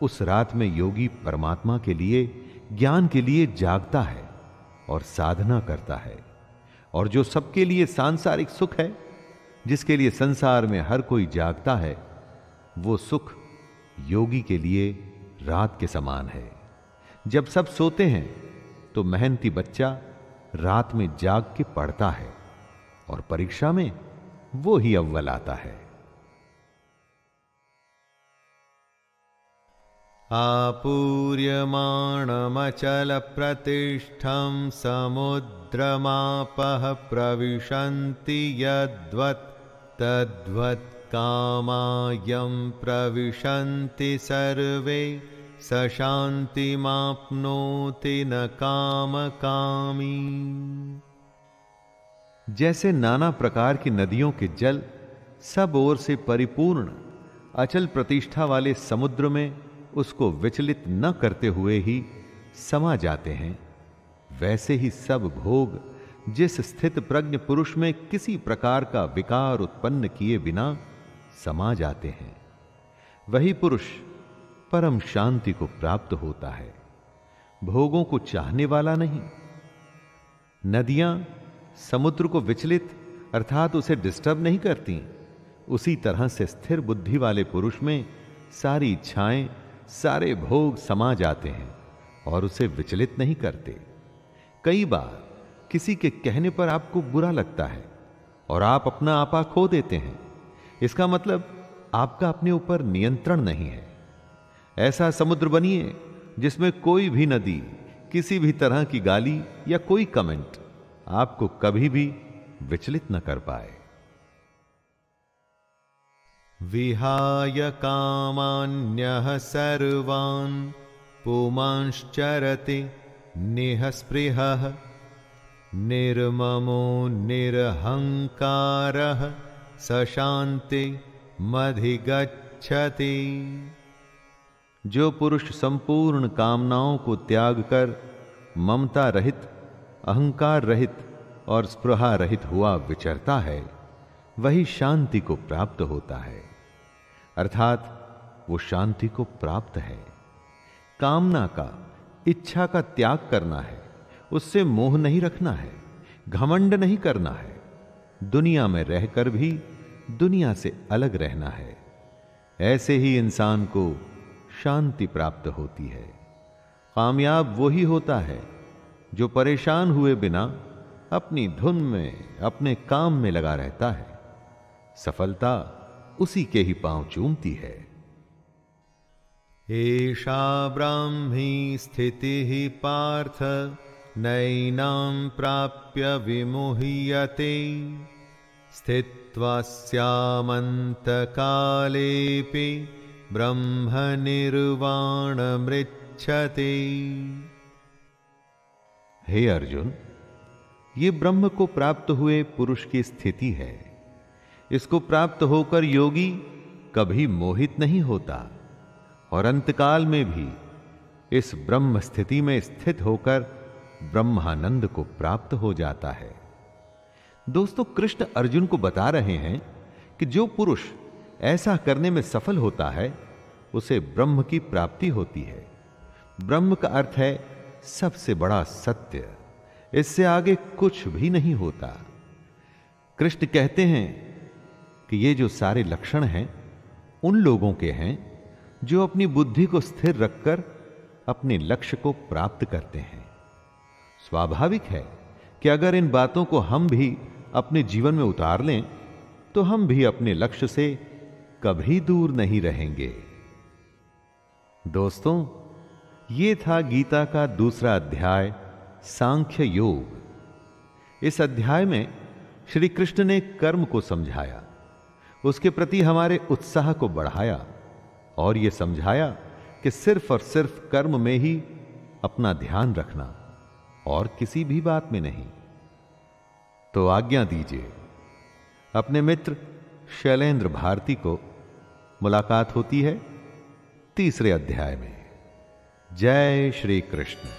उस रात में योगी परमात्मा के लिए, ज्ञान के लिए जागता है और साधना करता है। और जो सबके लिए सांसारिक सुख है, जिसके लिए संसार में हर कोई जागता है, वो सुख योगी के लिए रात के समान है। जब सब सोते हैं तो मेहनती बच्चा रात में जाग के पढ़ता है और परीक्षा में वो ही अव्वल आता है। आपूर्यमाणमचलप्रतिष्ठं समुद्रमापः प्रविशन्ति यद्वत् तद्वत् कामायं प्रविशन्ति सर्वे स शान्तिमाप्नोति न कामकामी। जैसे नाना प्रकार की नदियों के जल सब ओर से परिपूर्ण अचल प्रतिष्ठा वाले समुद्र में उसको विचलित न करते हुए ही समा जाते हैं, वैसे ही सब भोग जिस स्थित प्रज्ञ पुरुष में किसी प्रकार का विकार उत्पन्न किए बिना समा जाते हैं, वही पुरुष परम शांति को प्राप्त होता है, भोगों को चाहने वाला नहीं। नदियां समुद्र को विचलित अर्थात उसे डिस्टर्ब नहीं करती, उसी तरह से स्थिर बुद्धि वाले पुरुष में सारी इच्छाएं, सारे भोग समा जाते हैं और उसे विचलित नहीं करते। कई बार किसी के कहने पर आपको बुरा लगता है और आप अपना आपा खो देते हैं, इसका मतलब आपका अपने ऊपर नियंत्रण नहीं है। ऐसा समुद्र बनिए जिसमें कोई भी नदी किसी भी तरह की गाली या कोई कमेंट आपको कभी भी विचलित न कर पाए। विहाय कामान्यः सर्वान् पुमांश्चरति निःस्पृहः निर्ममो निरहंकारः स शान्तिमधिगच्छति। जो पुरुष संपूर्ण कामनाओं को त्याग कर ममता रहित, अहंकार रहित और स्पृहा रहित हुआ विचरता है, वही शांति को प्राप्त होता है, अर्थात वो शांति को प्राप्त है। कामना का, इच्छा का त्याग करना है, उससे मोह नहीं रखना है, घमंड नहीं करना है, दुनिया में रहकर भी दुनिया से अलग रहना है। ऐसे ही इंसान को शांति प्राप्त होती है। कामयाब वही होता है जो परेशान हुए बिना अपनी धुन में, अपने काम में लगा रहता है। सफलता उसी के ही पांव चूमती है। एषा ब्राह्मी स्थितिः पार्थ नैनां प्राप्य विमुह्यते स्थित्वा स्यामन्तकालेऽपि ब्रह्मनिर्वाणमृच्छते। हे अर्जुन, ये ब्रह्म को प्राप्त हुए पुरुष की स्थिति है। इसको प्राप्त होकर योगी कभी मोहित नहीं होता और अंतकाल में भी इस ब्रह्म स्थिति में स्थित होकर ब्रह्मानंद को प्राप्त हो जाता है। दोस्तों, कृष्ण अर्जुन को बता रहे हैं कि जो पुरुष ऐसा करने में सफल होता है उसे ब्रह्म की प्राप्ति होती है। ब्रह्म का अर्थ है सबसे बड़ा सत्य, इससे आगे कुछ भी नहीं होता। कृष्ण कहते हैं कि ये जो सारे लक्षण हैं उन लोगों के हैं जो अपनी बुद्धि को स्थिर रखकर अपने लक्ष्य को प्राप्त करते हैं। स्वाभाविक है कि अगर इन बातों को हम भी अपने जीवन में उतार लें तो हम भी अपने लक्ष्य से कभी दूर नहीं रहेंगे। दोस्तों, ये था गीता का दूसरा अध्याय, सांख्य योग। इस अध्याय में श्री कृष्ण ने कर्म को समझाया, उसके प्रति हमारे उत्साह को बढ़ाया और यह समझाया कि सिर्फ और सिर्फ कर्म में ही अपना ध्यान रखना और किसी भी बात में नहीं। तो आज्ञा दीजिए, अपने मित्र शैलेंद्र भारती को मुलाकात होती है तीसरे अध्याय में। जय श्री कृष्ण।